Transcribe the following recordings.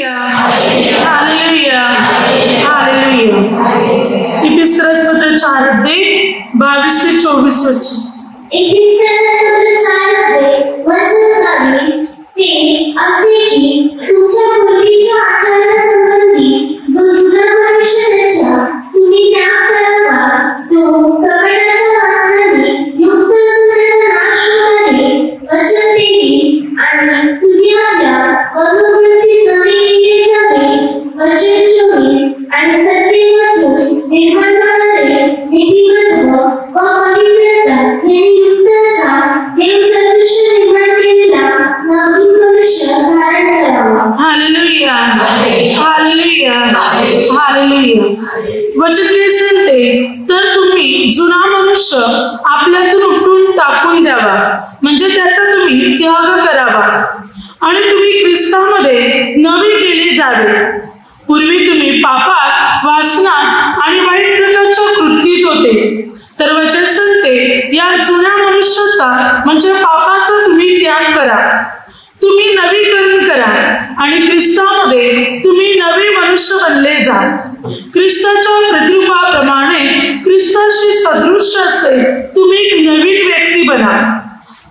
Hallelujah hallelujah hallelujah. इफिसियन्स 4:22 ते 24 वचन। इफिसियन्स 4:22 ते असे की तुमच्या पूर्वीच्या आचारासंबंधी जो जुना मनुष्य त्याचा तुम्ही त्याग करावा, जो कपटाच्या वासनाने युक्त असून त्याचा नाश होणारे वचन 23 आणि तुम्ही आपल्या मनोवृत्तीत नवे केले जावे वचन 24 आणि सत्तेपासून निर्माण होणारे नीतिमत्व व पवित्रता यांनी युक्त असा देव सदृश्य निर्माण केलेला नवीन मनुष्य धारण करावा। Hallelujah hallelujah hallelujah. वचन काय सांगते तर तुम्ही जुना मनुष्य आपल्यातून उपटून टाकून द्यावा, म्हणजे त्याचा तुम्ही त्याग करावा आणि तुम्ही ख्रिस्तामध्ये नवे केले जावे। पूर्वी तुम्ही पापात, वासनात आणि वाईट प्रकारच्या कृतीत होते, तर वचन सांगते या जुन्या मनुष्याचा म्हणजे पापाचा तुम्ही त्याग करा, तुम्ही नवीकरण करा आणि ख्रिस्तामध्ये तुम्ही नवे मनुष्य बनले जा। ख्रिस्ताच्या प्रतिरूपाप्रमाणे ख्रिस्ताशी सदृश्य असे तुम्ही एक नवीन व्यक्ती बना।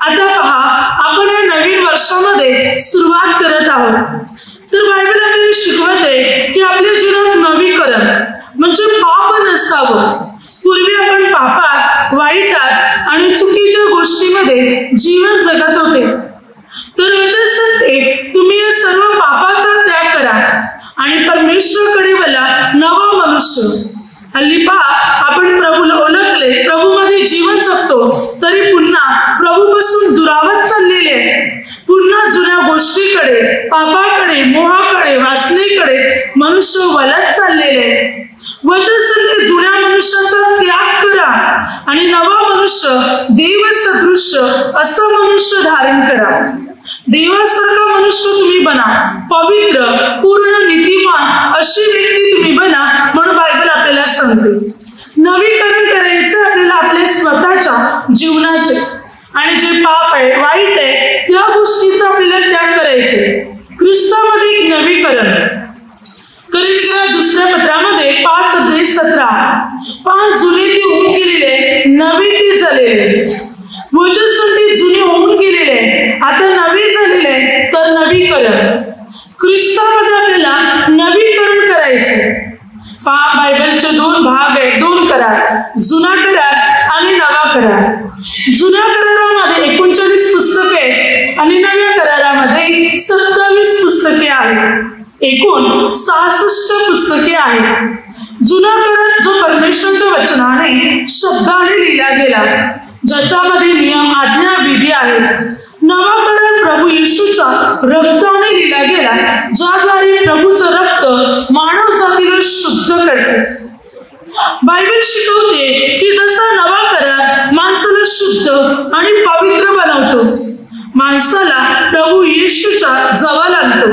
आता पहा, आपण या नवीन वर्षामध्ये सुरुवात करत आहोत, तर बायबल आपल्याला शिकवते की आपल्या जीवनात नवीकरण म्हणजे पाप नसावं। पूर्वी आपण पापात, वाईटात आणि चुकीच्या गोष्टीमध्ये जीवन जगत होते, तर वचन सांगते तुम्ही या सर्व पापाचा त्याग करा आणि परमेश्वराकडे वळा नवा मनुष्य। हल्ली पहा, आपण प्रभूला ओळखले, प्रभूमध्ये जीवन जगतो, तरी पुन्हा प्रभूपासून दुरावत चाललेले, पुन्हा जुन्या गोष्टीकडे, पापाकडे, मोहाकडे, वासनेकडे मनुष्य वळत चाललेले। वचन सांगते जुन्या मनुष्याचा त्याग करा आणि नवा मनुष्य देव सदृश्य असं मनुष्य धारण करा। देवासारखा मनुष्य तुम्ही बना, पवित्र, पूर्ण, नीतिमान अशी व्यक्ती तुम्ही बना, म्हणून बायबल आपल्याला सांगते। नवीकरण करायचं आपल्याला आपल्या स्वतःच्या जीवनाचे, आणि जे पाप आहे, वाईट आहे, त्या गोष्टीचा आपल्याला त्याग करायचे। ख्रिस्तामध्ये एक नवीकरण। कोरिंथीला दुसऱ्या पत्रामध्ये 5:17 5 जुने ते होऊन गेलेले, नवे ते झालेले। वचन सांगते जुने होऊन गेलेले, आता नवे झालेले, तर नवीकरण। ख्रिस्तामध्ये आपल्याला नवीकरण करायचे। पहा, बायबलचे 2 भाग आहेत, 2 करार, जुना करार आणि नवा करार। जुन्या करारामध्ये 39 पुस्तके आहेत आणि नव्या करारामध्ये 27 पुस्तके आहेत, एकूण 66 पुस्तके आहेत। जुना करार जो परमेश्वराच्या वचनाने, शब्दाने लिहिला गेला, ज्याच्यामध्ये नियम, आज्ञा, विधी आहेत। नवा करार प्रभू येशूच्या रक्ताने लिहिला गेला, ज्याद्वारे प्रभूचं रक्त मानव जातीला शुद्ध करते। बायबल शिकवते की जसा नवा करार माणसाला शुद्ध आणि पवित्र बनवतो, माणसाला प्रभू येशूच्या जवळ आणतो,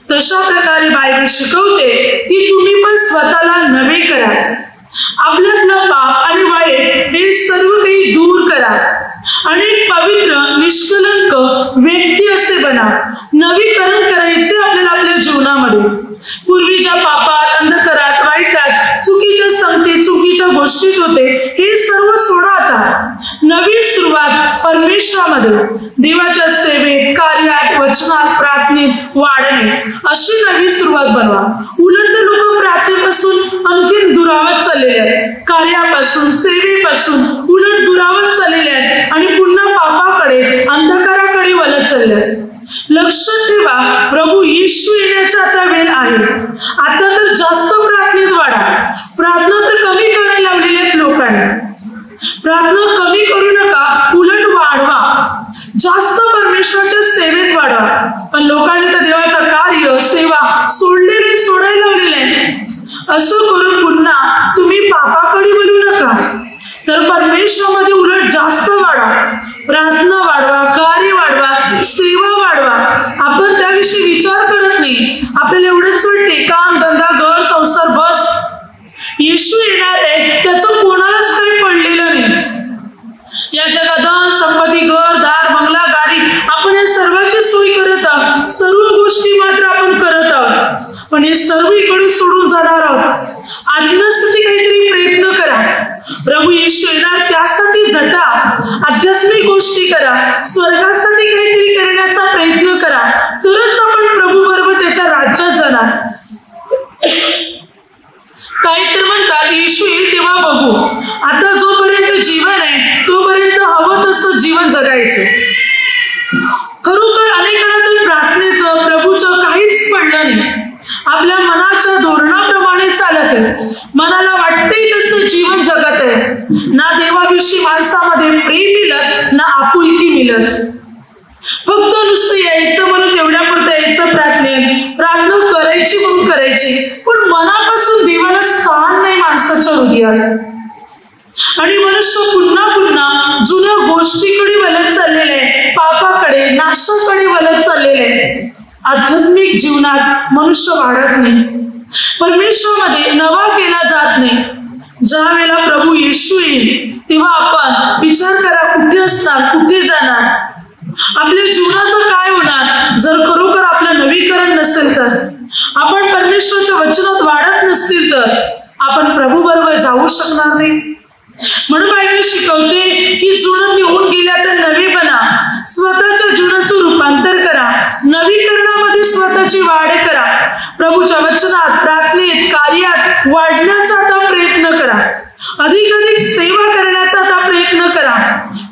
तशा प्रकारे बायबल शिकवते की तुम्ही पण स्वतःला नवे करा, आपल्यातलं पाप आणि वाईट हे सर्व काही दूर करा आणि पवित्र, निष्कलंक व्यक्ती असे बना। नवीकरण करायचे आपल्याला आपल्या जीवनामध्ये। पूर्वी ज्या पापात, अंधकारात, वाईटात, चुकीच्या संगतीत, चुकीच्या गोष्टीत होते, हे सर्व सोडा। आता नवी सुरुवात परमेश्वरामध्ये, देवाच्या सेवेत, कार्यात, वचनात, प्रार्थनेत वाढणे, अशी नवी सुरुवात बनवा। उलट लोक प्रार्थनेपासून आणखी दुरावत चाललेले आहेत, कार्यापासून, सेवेपासून उलट दुरावत चाललेले आहेत आणि पुन्हा पापाकडे, अंधकाराकडे वळत चालले आहेत। लक्षात ठेवा, प्रभू येशू येण्याचा आता वेळ आहे। आता तर जास्त प्रार्थनेत वाढा, प्रार्थना तर कमी करायला लावलेल्या आहेत लोकांनी। प्रार्थना कमी करू नका, उलट वाढवा, जास्त परमेश्वराच्या सेवेत वाढवा। पण लोकांनी तर देवाचं कार्य, सेवा सोडायला लावलेलं आहे। असं करून पुन्हा तुम्ही पापाकडे वळू नका, तर परमेश्वरामध्ये उलट जास्त वाढा, प्रार्थना वाढवा, कार्य वाढवा, सेवा वाढवा। आपण त्याविषयी विचार करत नाही, आपल्याला एवढंच वाटते काम, धंदा, घर, संसार, बस। येशू येणार आहे, त्याचं कोणालाच काही पडलेलं नाही। या जगात धन, संपत्ती, घर, दार, बंगला, गाडी, आपण या सर्वांची सोय करत आहोत, सर्व गोष्टी मात्र आपण करत आहोत, पण हे सर्व इकडून सोडून जाणार आहोत. आत्म्यासाठी काहीतरी प्रयत्न करा. प्रभू येशू येणार त्यासाठी झटा. आध्यात्मिक गोष्टी करा. स्वर्गासाठी काहीतरी करण्याचा प्रयत्न करा. तरच आपण प्रभू बरोबर त्याच्या राज्यात जाणार. काही तर म्हणतात येशू येईल तेव्हा बघू. आता जोपर्यंत जीवन आहे तोपर्यंत हवं तसं जीवन जगायचं. खरोखर अनेकांना तर प्रार्थनेचं प्रभूचं काहीच पडलं नाही. आपल्या मनाच्या धोरणाप्रमाणे चालत आहे. मनाला वाटतंय तसं जीवन जगत आहे. ना देवाविषयी माणसामध्ये प्रेम मिळत ना आपुलकी मिळत. फक्त नुसतं यायचं म्हणून तेवढ्यापुरतं यायचं प्रार्थनेत. प्रार्थना करायची म्हणून करायची, पण मनापासून देवाला स्थान नाही माणसाच्या हृदयात. आणि मनुष्य पुन्हा पुन्हा जुन्या गोष्टीकडे वळत चाललेले आहे. पापाकडे नाशाकडे वळत चाललेले आहे. आध्यात्मिक जीवनात मनुष्य वाढत नाही. परमेश्वरामध्ये नवा केला जात नाही. ज्या वेळेला प्रभू येशू येईल तेव्हा आपण विचार करा कुठे असणार, कुठे जाणार, आपल्या जीवनाचं काय होणार. जर खरोखर आपलं नवीकरण नसेल तर, आपण परमेश्वराच्या वचनात वाढत नसतील तर आपण प्रभू बरोबर जाऊ शकणार नाही. म्हणून बायबल शिकवते की जुनं देऊन गेल्या तर नवे बना. स्वतःच्या जीवनाचं रूपांतर करा. नवीकरणामध्ये स्वतःची वाढ करा. प्रभूच्या वचनात, प्रार्थनेत, कार्यात वाढण्याचा आता प्रयत्न करा. अधिक सेवा करण्याचा आता प्रयत्न करा.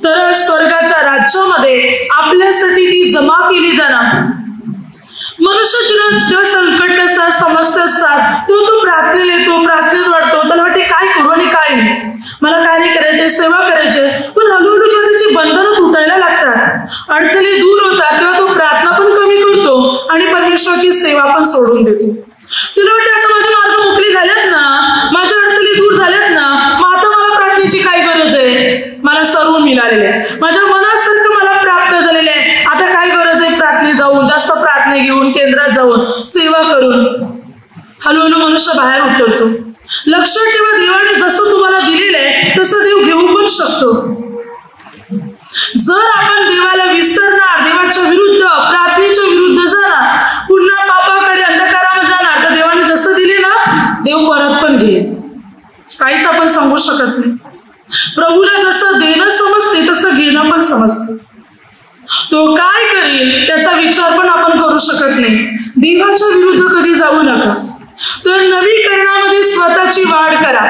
तर स्वर्गाच्या राज्यामध्ये आपल्यासाठी ती जमा केली जाणार. मनुष्य जीवनात जेव्हा संकट असतात, समस्या असतात, तो प्रार्थनेला येतो, प्रार्थनेत वाढतो. त्याला वाटते काय करू आणि काय नाही, मला कार्य करायचे, सेवा करायचे. पण हळूहळू जेव्हा त्याची बंधनं तुटायला लागतात, अडथळे दूर होतात, तेव्हा तो प्रार्थना पण कमी करतो आणि परमेश्वराची सेवा पण सोडून देतो. तुला वाटते आता माझे मार्ग मोकळे झालेत ना, माझे अडथळे दूर झालेत ना, मग आता मला प्रार्थनेची काय गरज आहे. मला सर्व मिळालेले आहे, माझ्या मनासारखं मला प्राप्त झालेलं आहे. आता काय गरज आहे प्रार्थनेत जाऊन, जास्त प्रार्थना घेऊन, केंद्रात जाऊन, सेवा करून. हळूहळू मनुष्य बाहेर उतरतो. लक्षात ठेवा, देवाने जसं तुम्हाला दिलेलं आहे तसं देव घेऊ पण शकतो. जर आपण देवाला विसरणार, देवाच्या विरुद्ध, प्रार्थनेच्या विरुद्ध जाणार, पुन्हा पापाकडे, अंधकारामध्ये जाणार, तर देवाने जसं दिले ना देव परत पण घेईल. काहीच आपण सांगू शकत नाही. प्रभूला जसं देणं समजते तसं घेणं पण समजते. तो काय करेल त्याचा विचार पण आपण करू शकत नाही. देवाच्या विरुद्ध कधी जाऊ नका. तर नवीकरणामध्ये स्वतःची वाढ करा.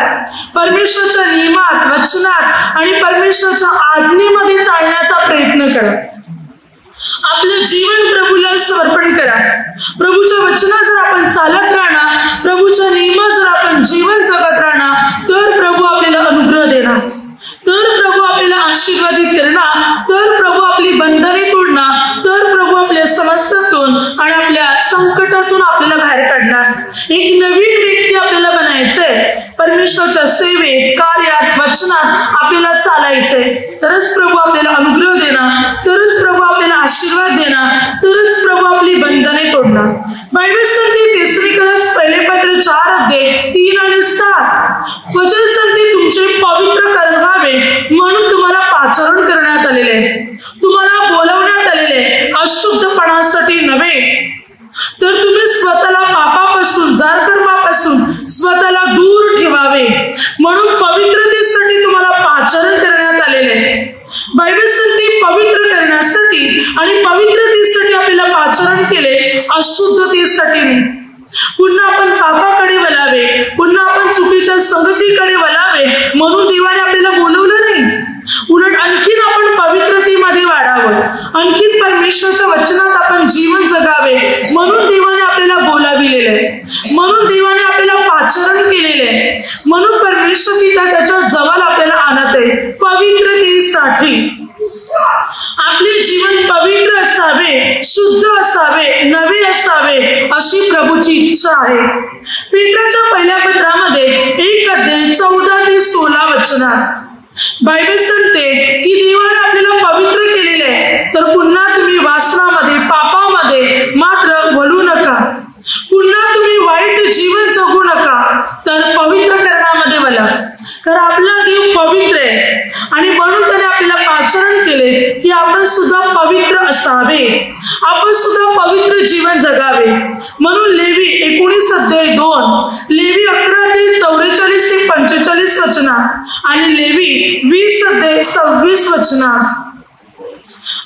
परमेश्वराच्या नियमात, वचनात आणि परमेश्वराच्या आज्ञेमध्ये चालण्याचा प्रयत्न करा. आपलं जीवन प्रभूला समर्पण करा. प्रभूच्या वचनात जर आपण चालत राहणार, प्रभूच्या नियमात जर आपण जीवन जगत राहणार, तर प्रभू आपल्याला अनुग्रह देणार, तर प्रभू आपल्याला आशीर्वादित करणार, तर प्रभू आपली बंधने तोडणार, तर प्रभू आपल्या समस्यातून आणि आपल्या संकटातून आपल्याला बाहेर काढणार. एक नवीन व्यक्ती आपल्याला बनायचंय. परमेश्वराच्या सेवेत, कार्यात, वचनात आपल्याला चालायचंय. तरच प्रभू आपल्याला अनुग्रह देणार, तरच प्रभू आपल्याला आशीर्वाद देणार, तरच प्रभू आपली बंधने तोडणार. बायबल सांगते तेसलोनिकन्स पहिले पत्र 4:3 आणि 7 वचन सांगते तुमचे पवित्र करावे म्हणून तुम्हाला पाचारण करण्यात आलेले आहे. तुम्हाला बोलवण्यात आलेले आहे, अशुद्धपणासाठी नव्हे, तर तुम्ही स्वतःला पापापासून, जारकर्मापासून स्वतःला दूर ठेवावे म्हणून पवित्रतेसाठी तुम्हाला पाचारण करण्यात आलेले आहे. बायबल सांगते पवित्र करण्यासाठी आणि पवित्रतेसाठी आपल्याला पाचारण केले, अशुद्धतेसाठी नाही. पुन्हा आपण पापाकडे वळावे, पुन्हा आपण चुकीच्या संगतीकडे वळावे म्हणून देवाने आपल्याला बोलवलं नाही. उलट आणखीन आपण पवित्रतेमध्ये वाढावं, आणखीन परमेश्वराच्या वचनात आपण जीवन जगावे म्हणून देवाने आपल्याला बोलाविलेलं आहे, म्हणून देवाने आपल्याला पाचारण केलेलं आहे, म्हणून परमेश्वर पिता त्याच्या जवळ आपल्याला आणत आहे पवित्रतेसाठी. आपले जीवन पवित्र असावे, शुद्ध असावे, नवे असावे अशी प्रभूची इच्छा आहे. पेत्राच्या पहिल्या पत्रामध्ये 1:14-16 वचनात बायबल सांगते की देवाने आपल्याला पवित्र केलेले आहे, तर पुन्हा तुम्ही वासनामध्ये, पापामध्ये मात्र वळू नका. पुन्हा तुम्ही वाईट जीवन जगू नका, तर पवित्रकरणामध्ये वळा. कारण आपला देव पवित्र आहे आणि म्हणून त्याने आपल्याला पाचारण केले की आपण सुद्धा पवित्र असावे, आपण सुद्धा पवित्र जीवन जगावे. म्हणून लेवी 19 वचनात आणि लेवी 20:26 वचनात.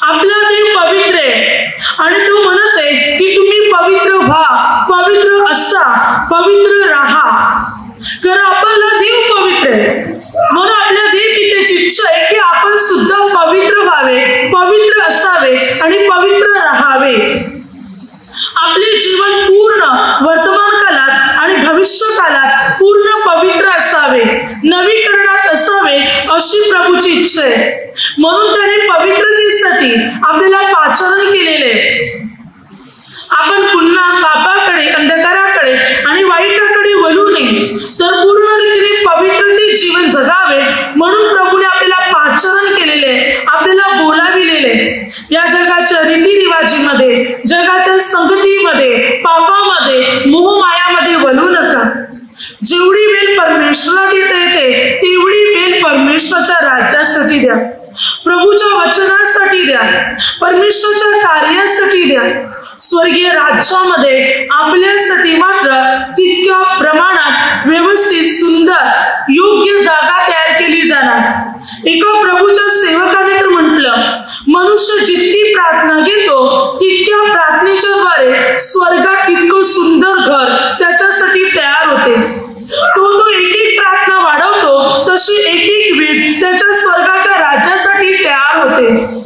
आपला देव पवित्र आहे आणि तो म्हणत आहे की तुम्ही पवित्र व्हा, पवित्र असा, पवित्र राहा. कारण आपला देव पवित्र आहे. म्हणून आपल्या देव पित्याची इच्छा आहे की आपण सुद्धा पवित्र व्हावे, पवित्र असावे आणि पवित्र राहावे. आपले जीवन पूर्ण वर्तमान काळात आणि भविष्य काळात पूर्ण पवित्र असावे, नवीकरणात असावे अशी प्रभूची इच्छा आहे. म्हणून त्याने पवित्रतेसाठी आपल्याला पाचारण केलेले आहे. आपण पुन्हा पापाकडे, अंधकाराकडे आणि वाईटाकडे वळू नये, तर पूर्ण रीतीने पवित्रते जीवन जगावे म्हणून प्रभूने आपल्याला पाचारण केलेले आहे, आपल्याला बोलाविलेले. या जगाच्या रीतिरिवाजीमध्ये, जगाच्या संगतीमध्ये, पापामध्ये, मोहमायामध्ये वळू नका. जेवढी वेळ परमेश्वराला देता येते तेवढी वेळ परमेश्वराच्या राज्यासाठी द्या, प्रभूच्या वचनासाठी द्या, परमेश्वराच्या कार्यासाठी द्या. स्वर्गीय राज्यामध्ये आपल्यासाठी मात्र तितक्या प्रमाणात व्यवस्थित, सुंदर, योग्य जागा तयार केली जाणार. एका प्रभूच्या सेवकाने तर म्हटलं, मनुष्य जितकी प्रार्थना घेतो तितक्या प्रार्थनेच्या द्वारे स्वर्गात इतकं सुंदर घर त्याच्यासाठी तयार होते. तो एक एक प्रार्थना वाढवतो तशी एक एक वीट त्याच्या स्वर्गाच्या राज्यासाठी तयार होते.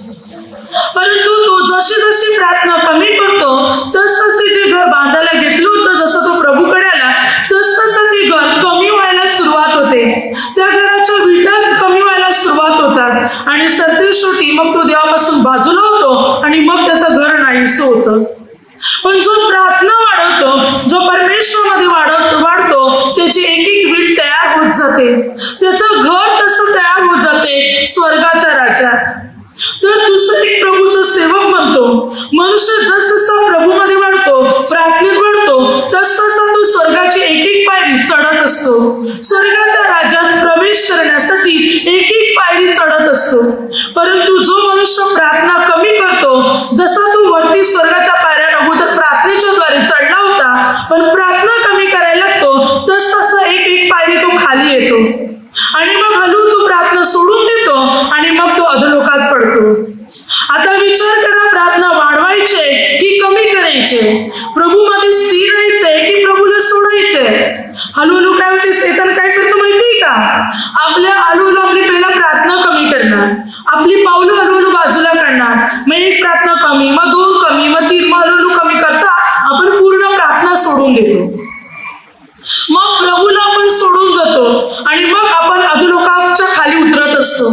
परंतु तो जशी जशी प्रार्थना कमी करतो तसं जे घर बांधायला घेतलं होतं, जसं तो प्रभूकडे आला तसं ते घर कमी व्हायला सुरुवात होते. त्या घराच्या विटा कमी व्हायला सुरुवात होतात आणि सरतेशेवटी मग तो देवापासून बाजूला होतो आणि मग त्याचं घर नाहीसं होतं. पण जो प्रार्थना वाढवतो, जो परमेश्वरामध्ये वाढतो त्याची एक एक वीट तयार होत जाते, त्याचं घर तसं तयार होत जाते स्वर्गाच्या राज्यात. तर दुसरं एक प्रभूचा सेवक म्हणतो, मनुष्य जसं प्रभूमध्ये वाढतो, प्रार्थनेत वाढतो, तसं तो स्वर्गाची एक एक पायरी चढत असतो. स्वर्गाच्या राज्यात प्रवेश करण्यासाठी एक एक पायरी चढत असतो. परंतु जो मनुष्य प्रार्थना कमी करतो, जसा तो वरती स्वर्गाच्या पायऱ्या अगोदर प्रार्थनेच्या द्वारे चढला होता, पण प्रार्थना कमी करायला लागतो तसं एक एक पायरी तो खाली येतो आणि मग हलून तो प्रार्थना सोडून देतो आणि मग तो अधोलोकात पडतो. आता विचार करा, प्रार्थना वाढवायचे की कमी करायचे? प्रभूमध्ये स्थिर राहायचंय की प्रभूला सोडायचंय? हळूहळू काय होते, शैतान काय करतो माहितीये का? हळूहळू आपली पहिला प्रार्थना कमी करणार, आपली पावलं हळूहळू बाजूला करणार. मग एक प्रार्थना कमी, मग 2 कमी, मग 3, मग हळूहळू कमी करता आपण पूर्ण प्रार्थना सोडून देतो. मग प्रभूला आपण सोडून जातो आणि मग आपण अधोलोकाच्या खाली उतरत असतो.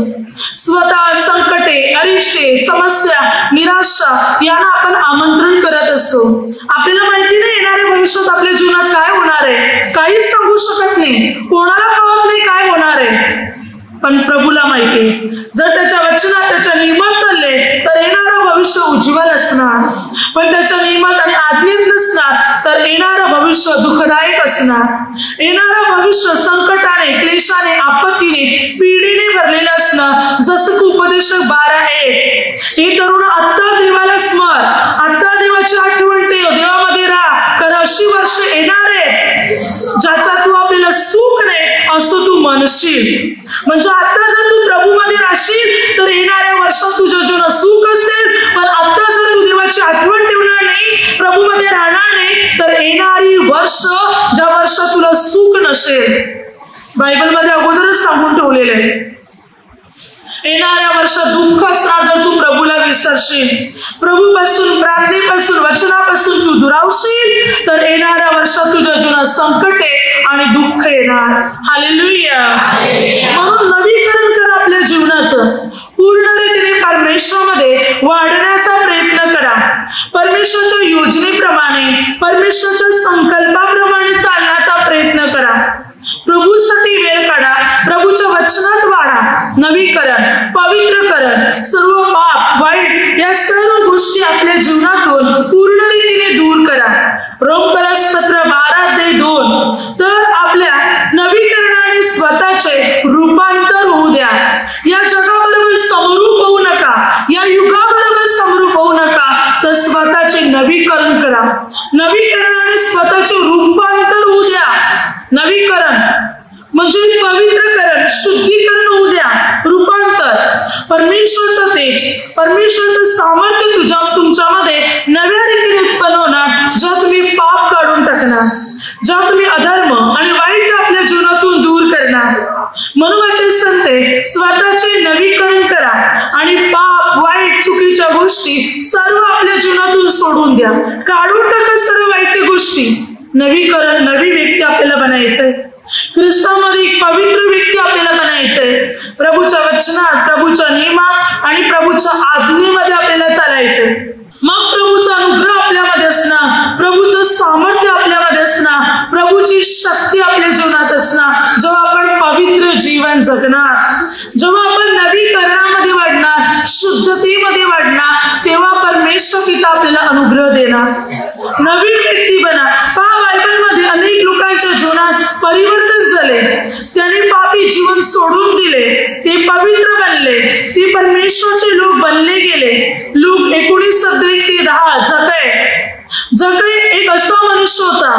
स्वतः संकटे, अरिष्टे, समस्या, निराशा यांना आपण आमंत्रण करत असतो. आपल्याला माहिती नाही येणाऱ्या भविष्यात आपल्या जीवनात काय होणार आहे, काहीच सांगू शकत नाही, कोणाला कळत नाही काय होणार आहे. पण प्रभूला माहिती, जर त्याच्या वचनात, त्याच्या नियमात चालले तर येणारं भविष्य उज्ज्वल असणार, पण त्याच्या नियमात आणि आज्ञेत नसणार तर येणारं भविष्य दुःखदायक असणार. येणारं भविष्य संकटाने, क्लेशाने, आपत्तीने, पीडेने भरलेलं असणार. जसं की उपदेशक 12:1, हे तरुण आत्ता देवाला स्मर, आत्ता देवाची आठवण ठेव, देवामध्ये राहा, कारण अशी वर्ष येणार आहे ज्याच्यात तू आपल्याला सुख नाही असं तू म्हणशील. म्हणजे आता जर तू प्रभूमध्ये राहशील तर येणाऱ्या वर्षात तुझ्या जीवनात सुख असेल, पण आता जर तू देवाची आठवण ठेवणार नाही, प्रभूमध्ये राहणार नाही, तर येणारी वर्ष, ज्या वर्षात तुला सुख नसेल. बायबलमध्ये अगोदरच सांगून ठेवलेलं आहे, येणाऱ्या वर्षात दुःख असणार जर तू प्रभूला विसरशील, प्रभूपासून, प्रार्थनेपासून, वचनापासून तू दुरावशील, तर येणाऱ्या वर्षात तुझ्या जीवनात संकटे आणि दुःख येणार. हालेलुया. म्हणून नवीकरण कर आपल्या जीवनाचं, पूर्ण रीतीने परमेश्वरामध्ये वाढण्याचा प्रयत्न करा. परमेश्वराच्या योजनेप्रमाणे, परमेश्वराच्या संकल्पाप्रमाणे चालण्याचा प्रयत्न करा. प्रभूसाठी वेळ काढा, प्रभूच्या वचनात वाढा. नवीकरण, पवित्रकरण, सर्व पाप, वाईट या सर्व गोष्टी आपल्या जीवनातून पूर्ण रीतीने दूर करा. रोमकरसपत्र 12:2. तर आपल्या नवीकरणाने स्वतःचे रूपांतर होऊ द्या. या जगाबरोबर समरूप होऊ नका, या युगाबरोबर समरूप होऊ नका, तर स्वतःचे नवीकरण करा. नवीकरणाने स्वतःचे रूपांतर होऊ द्या. नवीकरण म्हणजे पवित्रकरण, परमेश्वराचं तेज, परमेश्वराचं सामर्थ्य तुमच्यामध्ये नव्या रीतीने उत्पन्न होणार, जेव्हा तुम्ही पाप काढून टाकणार, जेव्हा तुम्ही अधर्म आणि वाईट आपल्या जीवनातून दूर करणार. म्हणून वचन सांगते, स्वतःचे नवीकरण करा आणि पाप, वाईट, चुकीच्या गोष्टी सर्व आपल्या जीवनातून सोडून द्या. काढून टाका सर्व वाईट गोष्टी. नवीकरण, नवी व्यक्ती आपल्याला बनायचंय. ख्रिस्तामध्ये एक पवित्र व्यक्ती आपल्याला बनायचंय. प्रभूच्या वचनात, प्रभूच्या नियमात आणि प्रभूच्या आज्ञेमध्ये आपल्याला चालायचंय. मग प्रभूचा अनुग्रह आपल्यामध्ये असणार, प्रभूचं सामर्थ्य आपल्यामध्ये असणार, प्रभूची शक्ती आपल्या जीवनात असणार. जेव्हा आपण पवित्र जीवन जगणार, जेव्हा आपण नवीकरणामध्ये वाढणार, शुद्धतेमध्ये वाढणार, तेव्हा परमेश्वर पिता आपल्याला अनुग्रह देणार. नवीन व्यक्ती बना. पहा, बायबलमध्ये अनेक लोकांच्या जीवनात परिवर्तन झाले. त्याने पापी जीवन सोडून दिले, ते पवित्र बनले, ते परमेश्वरचे लोक बनले गेले. लूक 19:10 जकै एक असा मनुष्य होता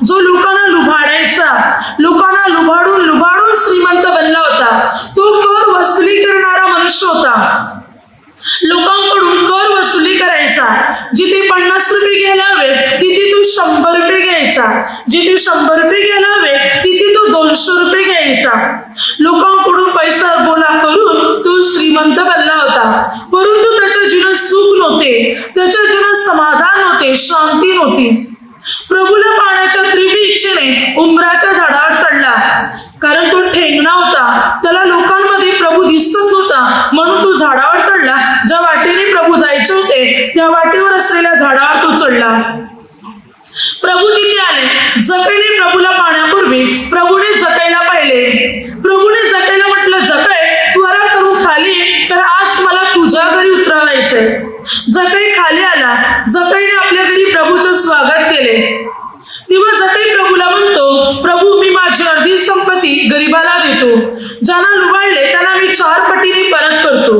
जो लोकांना लुबाडायचा, लोकांना लुबाडून श्रीमंत बनला होता. तो कर वसुली करणारा मनुष्य होता. लोकांकडून कर वसुली करायचा. जिथे 50 रुपये घ्यायला हवे तिथे तो 100 रुपये घ्यायचा. जिथे 100 रुपये घ्यायला हवे तिथे तो 200 रुपये घ्यायचा. लोकांकडून पैसा गोळा करून तो श्रीमंत बनला होता. परंतु त्याच्या जीवनात सुख नव्हते, त्याच्या जीवनात समाधान नव्हते, शांती नव्हती. प्रभूला पाहण्याच्या तीव्र इच्छेने उंबराच्या झाडावर चढला, कारण तो ठेंगणा होता. त्याला लोकांमध्ये प्रभू दिसत होता, म्हणून तो झाडावर चढला. ज्या वाटेने प्रभू जायचे होते त्या वाटेवर असलेल्या झाडावर तो चढला. प्रभू तिथे आले. जकैने प्रभूला पाहण्यापूर्वी प्रभूने जकैला पाहिले. प्रभूने जकैला म्हटलं, जकै, त्वरा करून खाली, तर आज मला तुझ्या घरी उतरवायचंय. जकै खाली आला. जकैने आपल्या घरी प्रभूचं स्वागत केले. तेव्हा जकै प्रभूला म्हणतो, प्रभू, मी माझी अर्धी संपत्ती गरीबाला देतो. ज्यांना लुबाडले त्यांना मी 4 पटीने परत करतो.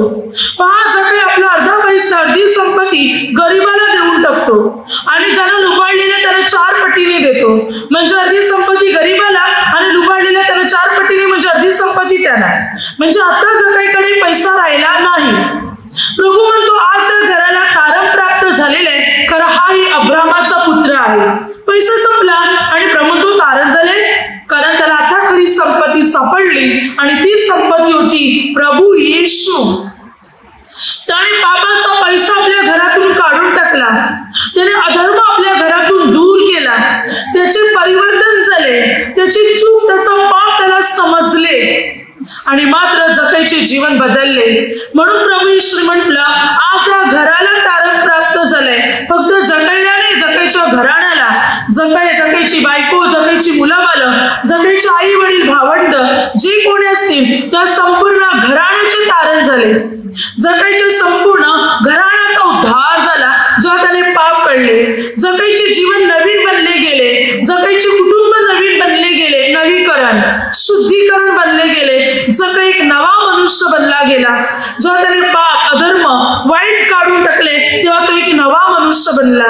पहा, जकै आपला अर्धा पैसा, अर्धी संपत्ती गरीबाला देऊन टाकतो आणि ज्यांना लुबाडलेले त्याला 4 पटीने देतो. म्हणजे अर्धी संपत्ती गरीबाला आणि लुबाडलेल्या त्याला 4 पटीने, म्हणजे अर्धी संपत्ती त्याला. म्हणजे आता जकैकडे पैसा राहिला नाही. प्रभू म्हणतो, आज या घराला तारण प्राप्त झालेले, कारण हाही अब्रामाचा पुत्र आहे. पैसा संपला आणि प्रभू तो तारण झाले, कारण त्याला आता खरी संपत्ती सापडली आणि ती संपत्ती होती प्रभू येशू. त्याने पापाचा पैसा आपल्या घरातून काढून टाकला. त्याने अधर्म आपल्या घरातून दूर केला. त्याचे परिवर्तन झाले. त्याची चूक, त्याचा पाप त्याला समजले आणि मात्र जकैचे जीवन बदलले. म्हणून प्रभू येशू म्हटलं, आज या घराला तारण प्राप्त झालंय. फक्त जकैला नाही, जकैच्या घराण्याला, जकैची बायको, जकैची मुलं बालं, जकैचे आई वडील, भावंड, जे कोणी असतील त्या संपूर्ण घराण्याचे तारण झाले. जकैच्या संपूर्ण घराण्याचा उद्धार झाला जेव्हा त्याने पाप कळले. जकैचे जीवन नवीन बनले गेले. जकैचे कुटुंब नवीन बनले गेले. नवीकरण, शुद्धीकरण बनले गेले. जकै एक नवा मनुष्य बनला गेला. जेव्हा त्याने पाप, अधर्म, वाईट काढून टाकले तेव्हा तो एक नवा मनुष्य बनला.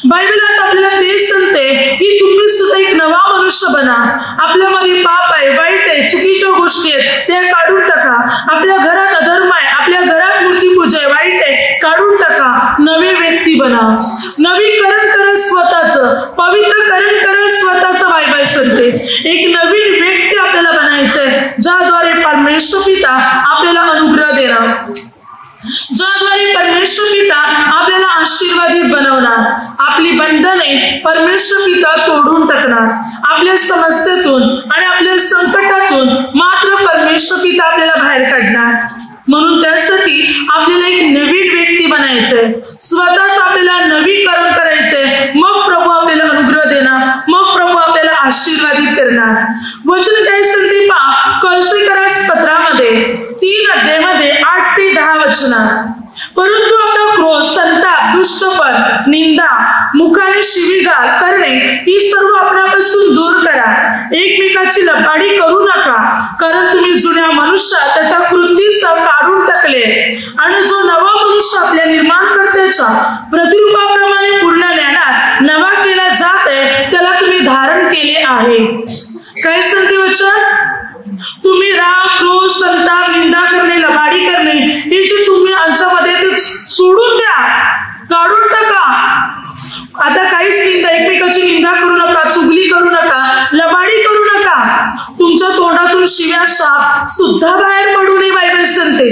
बायबल आज आपल्याला तेच सांगते की तुम्ही सुद्धा एक नवा मनुष्य बना. आपल्यामध्ये पाप आहे, वाईट आहे, चुकीच्या गोष्टी आहेत, त्या काढून टाका. आपल्या घरात अधर्म आहे, आपल्या घरात मूर्तीपूजा आहे, वाईट आहे, काढून टाका. नवे व्यक्ती बना. नवीकरण करा स्वतःचं, पवित्रकरण करा स्वतःचं. बायबल सांगते एक नवीन व्यक्ती आपल्याला बनायचंय, ज्याद्वारे परमेश्वर पिता आपल्याला अनुग्रह देणार, ज्याद्वारे परमेश्वर पिता आपल्याला आशीर्वादित बनवणार. आपली बंधने परमेश्वर पिता तोडून टाकणार. आपल्या समस्येतून आणि आपल्या संकटातून मात्र परमेश्वर पिता आपल्याला बाहेर काढणार. म्हणून त्यासाठी आपल्याला एक नवीन व्यक्ती बनायचंय. स्वतःच आपल्याला नवीकरण करायचंय. मग प्रभू आपल्याला अनुग्रह देणार. मग प्रभू आपल्याला आशीर्वादित करणार. वचन काय सांगते पहा, कलसीकरास पत्रामध्ये 3 अध्यायामध्ये 8 ते 10 वचनात, परंतु आता क्रोध, संताप, दुष्टपण, निंदा, मुखाने शिवीगाळ करणे ही सर्व आपणापासून दूर करा. एकमेकाची लबाडी करू नका, कारण तुम्ही जुन्या मनुष्य त्याच्या कृतीसह काढून टाकले आणि जो नवा मनुष्य आपल्या निर्माणकर्त्याच्या प्रतिरूपाप्रमाणे पूर्ण ज्ञानात नवा केला जात आहे त्याला तुम्ही धारण केले आहे. काय सांगते वचन? तुम्ही राग, क्रोध, संताप, निंदा करणे, लबाडी करणे हे जे तुम्ही आमच्यामध्ये ते सोडून द्या, काढून टाका. आता काहीच निंदा, एकमेकाची निंदा करू नका, चुगली करू नका, लबाडी करू नका. तुमच्या तोंडातून शिव्या, शाप सुद्धा बाहेर पडू नये बायबल सांगते.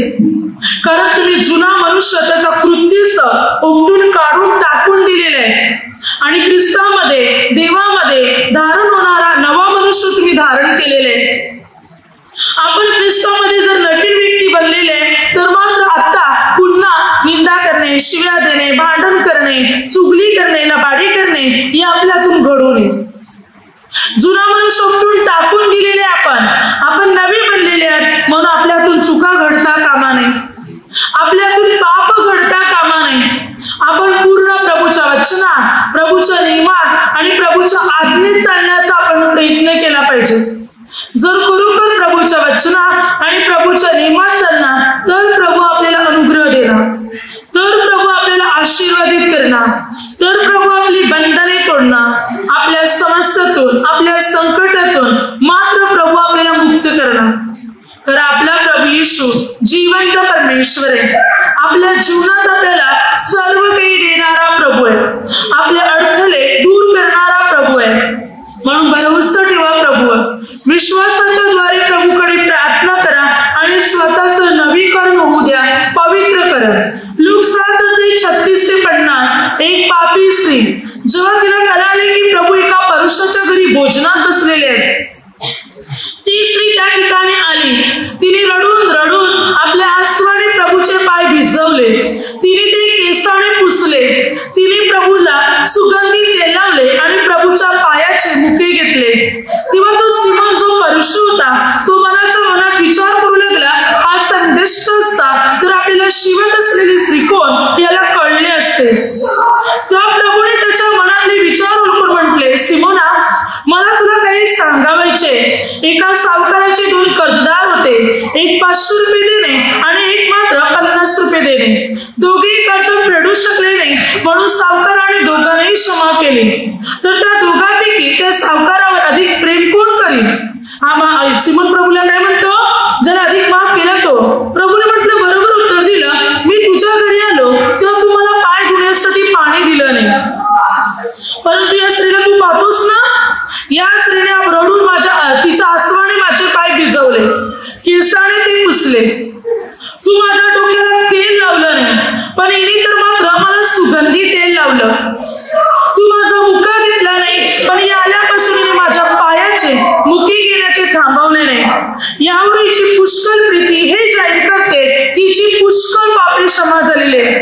कारण तुम्ही जुना मनुष्य त्याच्या कृतीसह उपटून काढून टाकून दिलेले आहे आणि ख्रिस्तामध्ये, देवामध्ये धारण होणारा नवा मनुष्य तुम्ही धारण केलेले आहे. आपण ख्रिस्तामध्ये जर नवीन व्यक्ती बनलेले तर मात्र आता पुन्हा निंदा करणे, शिव्या देणे, भांडण करणे, चुगली करणे, लबाडी करणे हे आपल्यातून घडू नये. जुना मनुष्य उपटून टाकून दिलेले आपण नवे बनलेले आहेत म्हणून आपल्यातून चुका घडता कामा नये, आपल्यातून पाप घडता कामा नये. आपण पूर्ण प्रभूच्या वचनात, प्रभूच्या नियमात आणि प्रभूच्या आज्ञेत चालण्याचा आपण प्रयत्न केला पाहिजे. जर खरोखर प्रभूच्या वचनात आणि प्रभूच्या नियमात चालणार तर प्रभू आपल्याला अनुग्रह देणार, तर प्रभू आपल्याला आशीर्वादित करणार, तर प्रभू आपली बंधने तोडणार, आपल्या समस्येतून, आपल्या संकटातून मात्र प्रभू आपल्याला मुक्त करणार. तर आपला प्रभू येशू जिवंत परमेश्वर आहे. आपल्या जीवनात आपल्याला सर्व काही देणारा प्रभू आहे, आपले अडथळे दूर करणारा प्रभू आहे. म्हणून भरोसा ठेवा प्रभूवर, विश्वासाच्या द्वारे प्रभूकडे प्रार्थना करा आणि स्वतःचं नवीकरण होऊ द्या, पवित्र करा. लूक 7:36-50 एक पापी स्त्री जेव्हा तिला कळाले की प्रभू एका पुरुषाच्या घरी भोजनात बसलेले आहेत, ती स्त्री त्या ठिकाणी आली. तिने रडून रडून आपल्या आसवाने प्रभूचे पाय भिजवले, तिने ते केसाने पुसले, तिने प्रभूला सुगंधी तेल लावले आणि प्रभूच्या पायाचे मुके घेतले. तेव्हा तो सिमोन जो परुष होता तो मनात विचार करू लागला, हा संदेष्ट असता तर आपल्याला शिवत असलेली स्त्री कोण याला कळले असते. त्या प्रभूने त्याच्या मनातले विचार ओळखून म्हटले, सिमोना मला तुला काही सांगावायचे. एका सावकाराचे 2 कर्जदार होते, एक 500 रुपये देणे आणि एक मात्र 50 रुपये देणे. दोघेही कर्ज फेडू शकले नाही म्हणून सावकाराने दोघांनाही क्षमा केली. तर त्या दोघांपैकी त्या सावकारावर अधिक प्रेम कोण करील? हा सिमोन प्रभूला काय म्हणतो, जर अधिक माफ केला तो. प्रभूने म्हटलं, बरोबर उत्तर दिलं. मी तुझ्या घरी आलो तेव्हा तू मला पाय धुण्यासाठी पाणी दिलं नाही, परंतु या स्त्रीला तू पाहतोस ना, या स्त्रीने रडून तिच्या आसवाने माझे पाय भिजवले, केसाने ते पुसले. तू माझ्या डोक्याला तेल लावलं नाही पण हिने तर मात्र मला सुगंधी तेल लावलं. तू माझा मुका घेतला नाही पण या आल्यापासून हिने माझ्या पायाचे मुके घेण्याचे थांबवले नाही. यावर हिची पुष्कळ प्रीती हे जाहीर करते की हिची पुष्कळ पापे क्षमा झालेली आहे.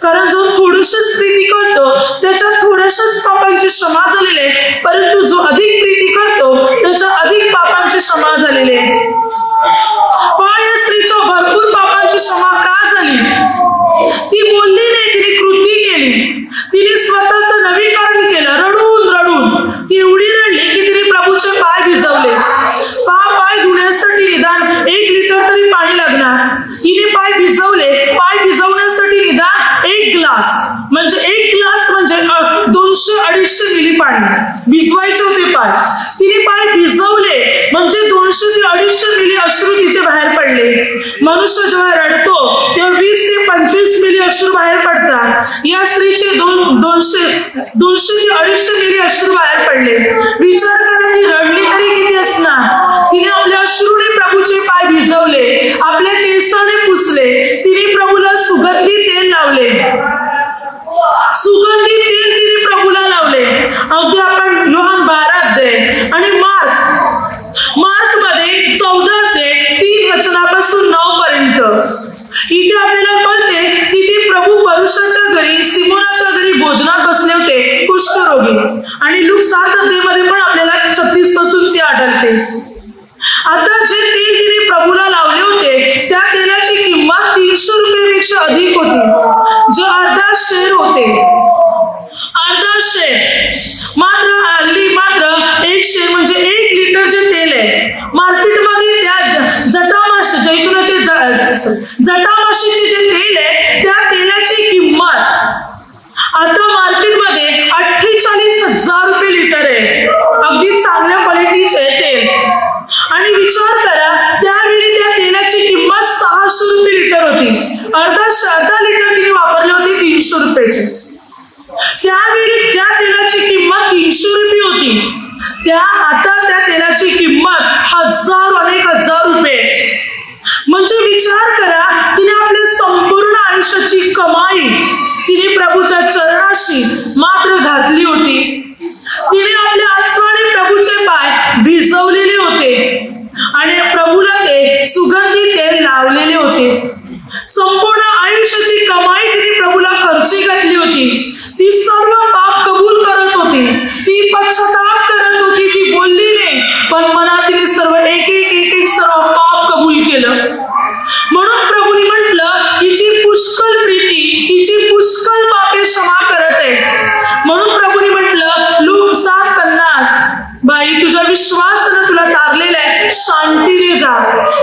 कारण जो थोडीशीच प्रीती करतो त्याच्या थोड्याशाच पापांची क्षमा झालेली आहे, परंतु जो अधिक प्रीती करतो त्याच्या अधिक पापांची क्षमा झालेली आहे. या स्त्रीच्या भरपूर पापांची क्षमा का झाली? ती बोलली नाही, तिने कृती केली, तिने स्वतःचं नवीकरण केलं. रडून रडून ती एवढी रडली की तिने प्रभूचे पाय भिजवले. पाय धुण्यासाठी निदान 1 लिटर तरी पाणी लागणार. तिने पाय भिजवले. पाय भिजवण्यासाठी निदान 1 ग्लास म्हणजे 200-250 मिली पाणी भिजवायचे होते पाय. तिने पाय भिजवले म्हणजे 200 ते 250 मिली अश्रू तिचे बाहेर पडले. मनुष्य जेव्हा रडतो तेव्हा 20 ते 25 मिली अश्रू बाहेर पडतात. या स्त्रीचे 200 ते 250 मिली अश्रू बाहेर पडले. विचार करा, ती रडली तरी किती असणार. तिने आपल्या अश्रूने प्रभूचे पाय भिजवले, आपल्या केसाने पुसले, तिने प्रभूला सुगंधी तेल लावले. सुगंधी तेल तिने प्रभूला लावले. अगदी आपण योहान 12 अध्याय आणि मार्क मध्ये 14 अध्याय 3 वचनापासून 9 पर्यंत इथे आपल्याला कळते तिथे प्रभू परुषाच्या घरी, सिमोनाच्या घरी भोजनात बसले होते कुष्ठरोगी. आणि लूक 7 अध्यायामध्ये पण आपल्याला 36 पासून ते आढळते. आता जे तेल तिने प्रभूला लावले होते त्या तेलाची किंमत 300 रुपयापेक्षा अधिक होती, जे अर्धा शेर होते. अर्धा शेर मात्र 1 शेर म्हणजे 1 लिटर जे तेल आहे. मार्केटमध्ये त्या जटामाशीचे जे तेल आहे त्या तेलाची किंमत आता मार्केटमध्ये 48,000 रुपये लिटर आहे. अगदी चांगल्या क्वालिटीचे तेल. होती, अर्धा लिटर तिने वापरली होती 300 रुपयाची. त्यावेळी त्या तेलाची किंमत 300 रुपये होती. आता त्या तेलाची किंमत 1000 अनेक हजार रुपये. म्हणजे विचार करा, तिने आपल्या संपूर्ण आयुष्याची कमाई तिने प्रभूच्या चरणाशी मात्र घातली होती. तिने आपल्या आसमानी प्रभूचे पाय भिजवलेले होते आणि प्रभूला ते सुगंधी तेल लावलेले होते. संपूर्ण आयुष्याची कमाई तिने प्रभूला खर्ची घातली होती. ती सर्व पाप कबूल करत होती, ती पश्चाताप करत होती, ती बोलली नाही, पण मनात तिने सर्व एक एक सर्व पाप कबूल केलं. म्हणून प्रभूने म्हटलं, हिची पुष्कळ प्रीती, हिची पुष्कळ पापे क्षमा करत आहे. म्हणून प्रभूने म्हटलं लूक 7:50, बाई तुझ्या विश्वासानं तुला तारलेला आहे, शांतीने जा.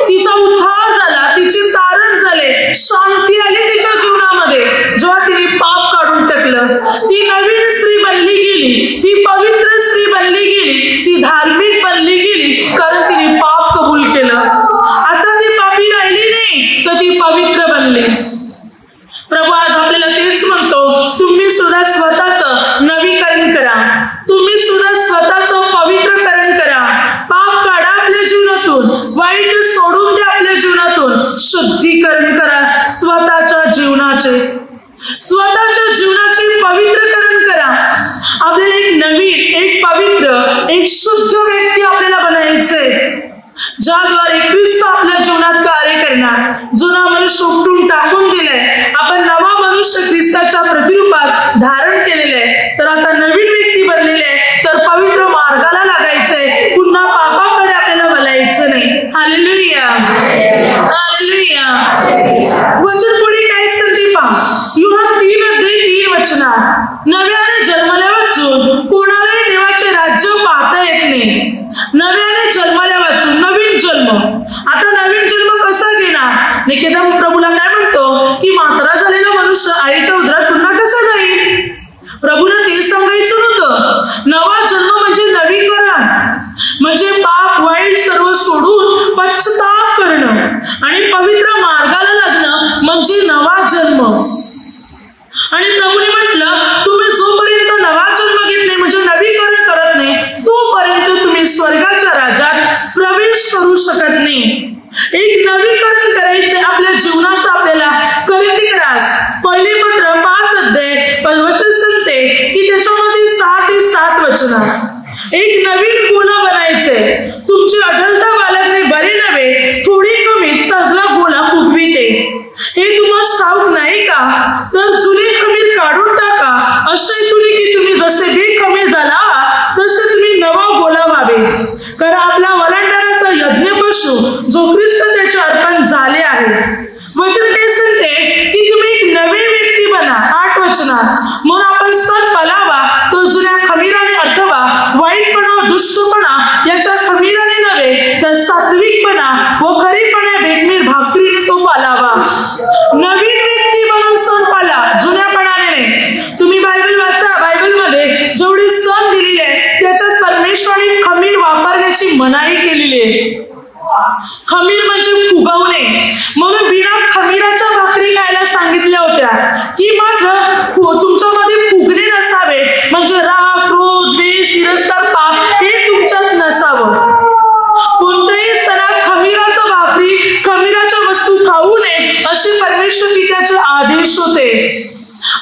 तिचा उद्धार झाला, तिचे तारण झाले, शांती आली तिच्या जीवनामध्ये. जेव्हा तिने पाप काढून टाकलं, ती नवीन स्त्री बनली गेली, ती पवित्र स्त्री बनली गेली, ती धार्मिक बनली गेली, कारण तिने पाप कबूल केलं. आता ती पापी राहिली नाही, तर ती पवित्र बनली. प्रभू आज आपल्याला तेच म्हणतो, तुम्ही सुद्धा स्वतःचं नवीकरण करा, तुम्ही सुद्धा स्वतःचं पवित्रकरण करा. पाप काढा आपल्या जीवनातून, वाईट सोडून द्या आपल्या जीवनातून, शुद्धीकरण करा स्वतःच्या जीवनाचे पवित्रकरण करा. आपल्याला एक नवीन, एक पवित्र, एक शुद्ध व्यक्ती आपल्याला बनायचंय, ज्याद्वारे ख्रिस्त आपल्या जीवनात कार्य करणार. जुना मनुष्य उपटून टाकून दिलाय, आपण नवा मनुष्य ख्रिस्ताच्या प्रतिरूपात धारण केलेलं आहे. तर आता नवीन व्यक्ती बनलेली आहे, तर पवित्र मार्गाला लागायचंय, पुन्हा पापाकडे आपल्याला वळायचं नाही. Hallelujah, hallelujah. वचन पुढे काय सांगते पहा, युहान 3:3 नव्याने जन्मल्या वाचून कोणालाही देवाचे राज्य पाहता येत नाही. नव्याने जन्मल्या वाचून नवीन जन्म. आता नवीन जन्म कसा घेणार? निकेतन प्रभूला काय म्हणतो की म्हातारा झालेला मनुष्य आईच्या उदरात पुन्हा कसा जाईल? प्रभूला ते सांगायचं नव्हतं. नवा जन्म म्हणजे नवीकरण, म्हणजे पाप वाईट सर्व सोडून पश्चाताप करणं आणि पवित्र मार्गाला लागणं म्हणजे नवा जन्म. आणि प्रभूने म्हटलं, तुम्ही जोपर्यंत नवा जन्म घेत नाही, म्हणजे नवीकरण करत नाही, तोपर्यंत तुम्ही स्वर्गाच्या राज्यात प्रवेश करू शकत नाही. एक नवीकरण करायचे आपल्या जीवनाचं. आपल्याला कोरिंथीकरास पहिले पत्र 5 वचन सांगते की त्याच्यामध्ये 6 ते 7 वचन एक नवीन गोला बनायचे. तुमची अढळता बाळगणे बरे नव्हे, थोडी कमी चांगला गोला फुगविते. हे तुम्हाला ठाऊक नाही का? तर जुने खमीर काढून टाका, असे तुरी की तुम्ही जसे बेखमीर झाला तसे तुम्ही नवा गोला व्हावे. कारण आपला वलांडणाचा यज्ञ पशु जो ख्रिस्त त्याचे अर्पण झाले आहे. वचन काय सांगते की तुम्ही एक नवे व्यक्ती बना. 8 वचनात, म्हणून आपण सण पालावा तो जुन्या खमीराने अथवा वाईटपणा दुष्टपणा याच्या खमीराने नव्हे, तर सात्विकपणा व खरीपणा बेखमीर भाकरीने तो पालावा. नवीन व्यक्ती बनून सण पाला, जुन्यापणाने नाही. तुम्ही बायबल वाचा, बायबलमध्ये जेवढे सण दिलेले आहेत त्याच्यात परमेश्वराने खमीर वापरण्याची मनाई केलेली आहे. खमीर म्हणजे फुगवणे. म्हणून बिना खमीराच्या भाकरी खायला सांगितल्या होत्या की मात्र तुमच्यामध्ये फुगणे नसावे, म्हणजे राग, क्रोध, द्वेष, तिरस्कार, पाप हे तुमच्यात नसावं. कोणत्याही सणात खमीराच्या भाकरी, खमीराच्या वस्तू खाऊ नये असे परमेश्वर पित्याचे आदेश होते,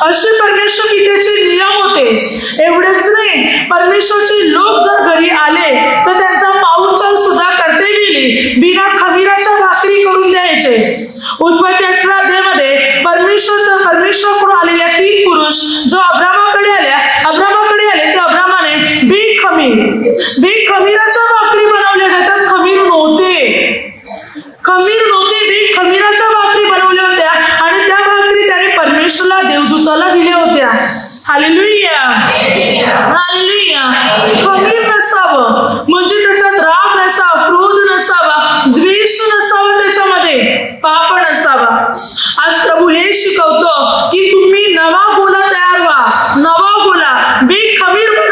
असे परमेश्वर पित्याचे नियम होते. एवढेच नाही, परमेश्वरचे लोक जर घरी आले तर त्यांचा पाहुणचार सुद्धा करते वेळी बिना खमीराच्या भाकरी करून द्यायचे. उत्पत्ती 18 मध्ये परमेश्वराकडून आलेल्या 3 पुरुष जो अब्रामाकडे आले ते अब्रामाने बेखमीराच्या भाकरी बनवल्या. त्याच्यात खमीर नव्हते, बेखमीराच्या भाकरी बनवल्या होत्या आणि त्या भाकरी त्याने परमेश्वराला देवदूताला दिल्या होत्या. Hallelujah, hallelujah. खमीर नसावं म्हणजे त्याच्यात राग नसावा, क्रोध नसावा, द्वेष नसावा, त्याच्यामध्ये पाप नसावा. आज प्रभू हे शिकवतो की तुम्ही नवा गोला तयार व्हा. नवा गोला बेखमीर बना.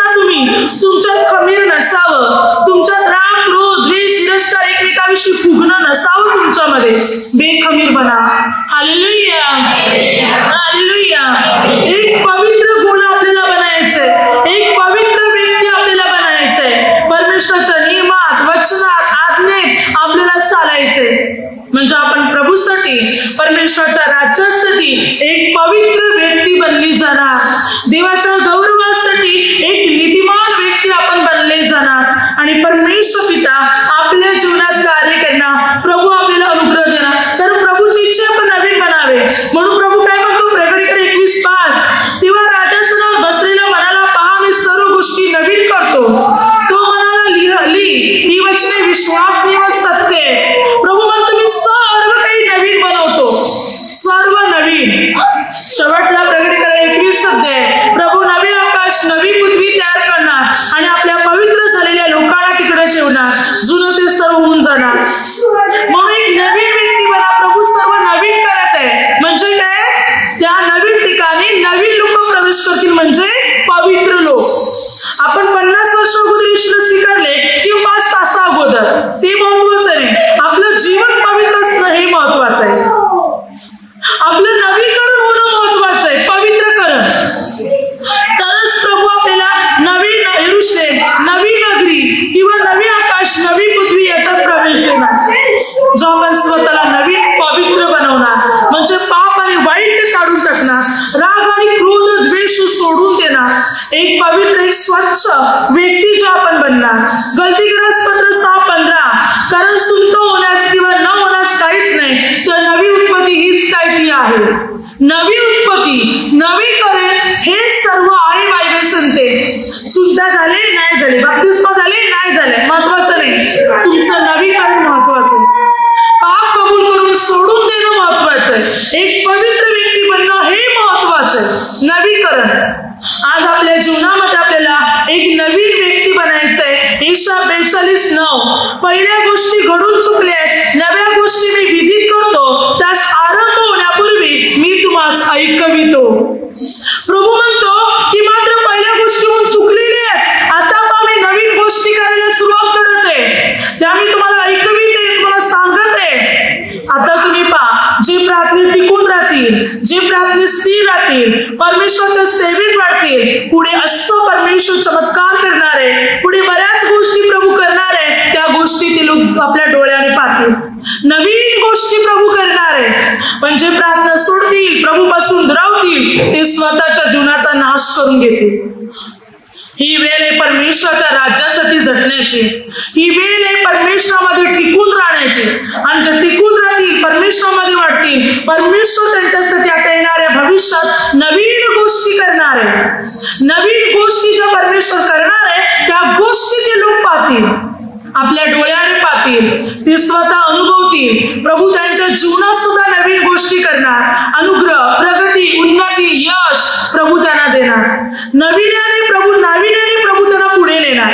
तुमच्यात खमीर नसावं, तुमच्यात राग, क्रोध, द्वेष, तिरस्कार, एकमेकांविषयी फुगणं नसावं. तुमच्यामध्ये बेखमीरपणा. Hallelujah, hallelujah. एक पवित्र गुण आपल्याला बनायचंय, एक पवित्र व्यक्ती आपल्याला बनायचंय. परमेश्वराच्या नियमात, वचनात, आज्ञेत आपल्याला चालायचंय. म्हणजे आपण प्रभूसाठी, परमेश्वराच्या राज्यासाठी एक पवित्र व्यक्ती बनली जाणार. देवाच्या गौरवासाठी एक नीतिमान व्यक्ती आपण बनले जाणार. आणि परमेश्वर पिता आपल्या जीवनात कार्य करणार. प्रभू आपल्याला अनुग्रह देणार. तर प्रभूची इच्छा आपण नवीन बनावे. म्हणून प्रभू काय म्हणतो प्रकटीकरण 21:5, तेव्हा राजासनावर बसलेल्या मनाला पहा, मी सर्व गोष्टी नवीन करतो. तो मनाला लिहिली ही वचने विश्वासनीय व सत्य. प्रभू म्हणतो मी सर्व काही नवीन बनवतो, सर्व नवीन. शेवटला प्रकटीकरण 21 सत्य, प्रभू नवी आकाश नवी पृथ्वी तयार करणार आणि आपल्या पवित्र झालेल्या लोकांना तिकडे ठेवणार. जुनं ते सर्व होऊन जाणार. म्हणून एक नवीन व्यक्ती बना. प्रभू सर्व नवीन करत आहे. म्हणजे काय? त्या नवीन ठिकाणी नवीन लोक प्रवेश करतील, म्हणजे पवित्र लोक. आपण 50 वर्ष अगोदर येशूला स्वीकारले किंवा 5 तासा अगोदर, ते महत्वाचं नाही. आपलं जीवन पवित्र असणं हे महत्वाचं आहे. आपलं नवीकरण होणं महत्वाचं आहे, पवित्रकरण. तरच प्रभू आपल्याला नवीन यरूशलेम, नवी नगरी किंवा नवी आकाश, नवी पृथ्वी याच्यात प्रवेश देणार. जो आपण स्वतःला नवीन पवित्र बनवणार, म्हणजे पाप आणि वाईट काढून टाकणार, राग आणि क्रोध द्वेष सोडून देणार, एक पवित्र, एक स्वच्छ व्यक्ती जो आपण बनणार. गलतीग्रस्तपत्र 6:15, कारण सुंत होण्यास किंवा न होण्यास काहीच नाही, तर नवी उत्पत्ती हीच काय ती आहे. नवी उत्पत्ती, नवीकरण हे सर्व आहे. बायबल सांगते सुद्धा झाले नाही झाले, बप्तिस्मा झाले नाही झाले, महत्वाचं नाही. तुमचं नवीकरण महत्वाचं आहे. पाप कबूल करून सोडून देणं महत्वाचं आहे. एक पवित्र व्यक्ती बनणं हे महत्वाचं आहे. नवीकरण. आज आपल्या जीवनामध्ये आपल्याला एक नवीन व्यक्ती बनायचंय. यशाया 42:9, पहिल्या गोष्टी घडून चुकल्या, नव्या गोष्टी मी विधित करतो, त्यास आरंभ होण्यापूर्वी मी तुम्हास ऐकवितो. प्रभू म्हणतो की मात्र पहिल्या गोष्टी होऊन चुकलेल्या आहेत, आता मी नवीन गोष्टी करायला सुरुवात करत आहे, त्या मी तुम्हाला ऐकविते, तुम्हाला सांगत आहे. आता तुम्ही पहा, जे प्रार्थनेत टिकून राहतील, जे प्रार्थनेत स्थिर राहतील, परमेश्वराच्या सेवेत वाढतील, पुढे असं परमेश्वर चमत्कार करणार आहे, पुढे बऱ्याच गोष्टी प्रभू करणार आहे. त्या गोष्टी ते लोक आपल्या डोळ्याने पाहतील. नवीन गोष्टी प्रभू करणार आहे. पण जे प्रार्थना सोडतील, प्रभूपासून दुरावतील, ते स्वतःच्या जीवनाचा नाश करून घेतील. ही वेळ आहे परमेश्वराच्या राज्यासाठी झटण्याची. ही वेळ आहे परमेश्वरामध्ये टिकून राहण्याची. आणि जे टिकून राहतील, परमेश्वरामध्ये वाढतील, परमेश्वर त्यांच्यासाठी आता येणाऱ्या भविष्यात नवीन गोष्टी करणार आहे. नवीन गोष्टी ज्या परमेश्वर करणार आहे, त्या गोष्टी ते लोक पाहतील, आपल्या डोळ्याने पाहतील, ते स्वतः अनुभवतील. प्रभू त्यांच्या जीवनात सुद्धा नवीन गोष्टी करणार. अनुग्रह, प्रगती, उन्नती, यश प्रभू त्यांना देणार. नवीनाने प्रभू त्यांना पुढे नेणार.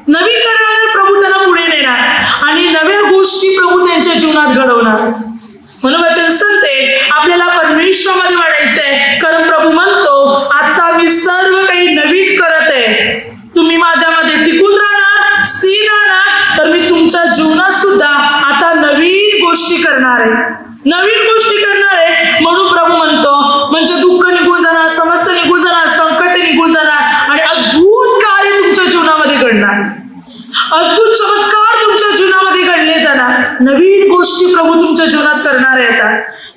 नवीकरणाने प्रभू त्यांना पुढे नेणार आणि नव्या गोष्टी प्रभू त्यांच्या जीवनात घडवणार. म्हणून वचन सांगते आपल्याला परमेश्वरामध्ये वाढायचंय. कारण प्रभू म्हणतो आता मी सर्व काही नवीन करत आहे. तुम्ही माझ्यामध्ये टिकून राहणार, स्थिर राहणार, तर मी तुमच्या जीवनात सुद्धा आता नवीन गोष्टी करणार आहे. नवीन गोष्टी करणार आहे. म्हणून प्रभू म्हणतो, म्हणजे दुःख निघून जाणार, समस्या निघून जाणार, संकट निघून जाणार आणि अद्भुत कार्य तुमच्या जीवनामध्ये घडणार. अद्भुत चमत्कार तुमच्या जीवनामध्ये घडले जाणार. नवीन गोष्टी प्रभू तुमच्या जीवनात करणार आहे. आता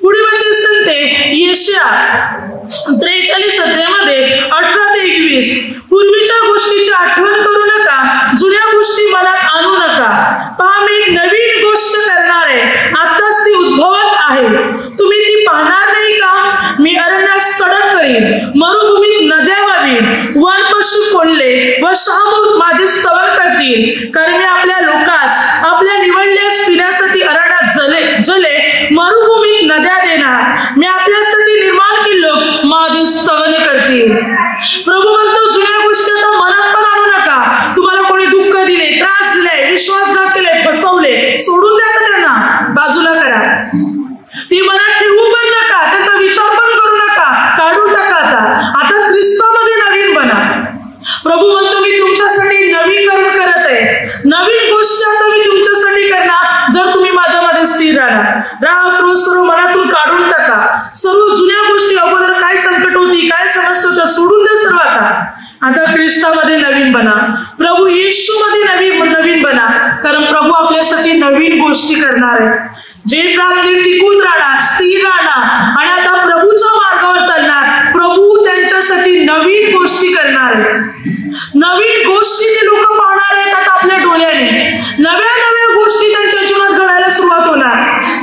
पुढे वचन सांगते यशाया 43 अध्यायामध्ये 18 ते 21, पूर्वीच्या गोष्टीची आठवण करू नका, जुन्या गोष्टी मनात आणू नका. पहा मी एक नवीन गोष्ट करणार आहे, आताच ती उद्भवत आहे, तुम्ही ती पाहणार नाही का? मी अरण्यात सडक करीन, मरुभूमीत नद्या वाहीन, वन पशु कोल्हे व शामूत माझे स्तवन करतील. कारण मी आपल्या लोकास, आपल्या निवडल्यास पिण्यासाठी अरण्यात जले, मरुभूमीत नद्या देणार. मी आपल्यासाठी निर्माण केले लोक माझे स्तवन करतील. प्रभू म्हणतो जुन्या गोष्टी आता मनात पण आणू नका. तुम्हाला कोणी दुःख दिले, त्रास दिले, विश्वासघात केले, फसवले, सोडून द्या त्यांना, बाजूला करा. ती मनात ठेवू पण नका, त्याचा विचार पण करू नका, काढून टाका. आता ख्रिस्तामध्ये नवीन बना. प्रभू म्हणतो मी तुमच्यासाठी नवीकरण करत आहे. नवीन गोष्टी आता मी तुमच्यासाठी करणार जर तुम्ही माझ्यामध्ये स्थिर राहणार. राग क्रोध सर्व मनातून काढून टाका. सर्व जुन्या गोष्टी, अगोदर काय संकट होती, काय समस्या होत्या, सोडून द्या सर्व. आता ख्रिस्तामध्ये नवीन बना, प्रभू येशूमध्ये नवीन बना, कारण प्रभू आपल्यासाठी नवीन गोष्टी करणार आहे. जे प्राप्ती टिकून राहणार, स्थिर राहणार आणि आता प्रभूच्या मार्गावर चालणार, प्रभू त्यांच्यासाठी नवीन गोष्टी करणार आहे. नवीन गोष्टी ते लोक पाहणार आहेत आता आपल्या डोळ्याने. नव्या गोष्टी त्यांच्या जीवनात घडायला सुरुवात होणार.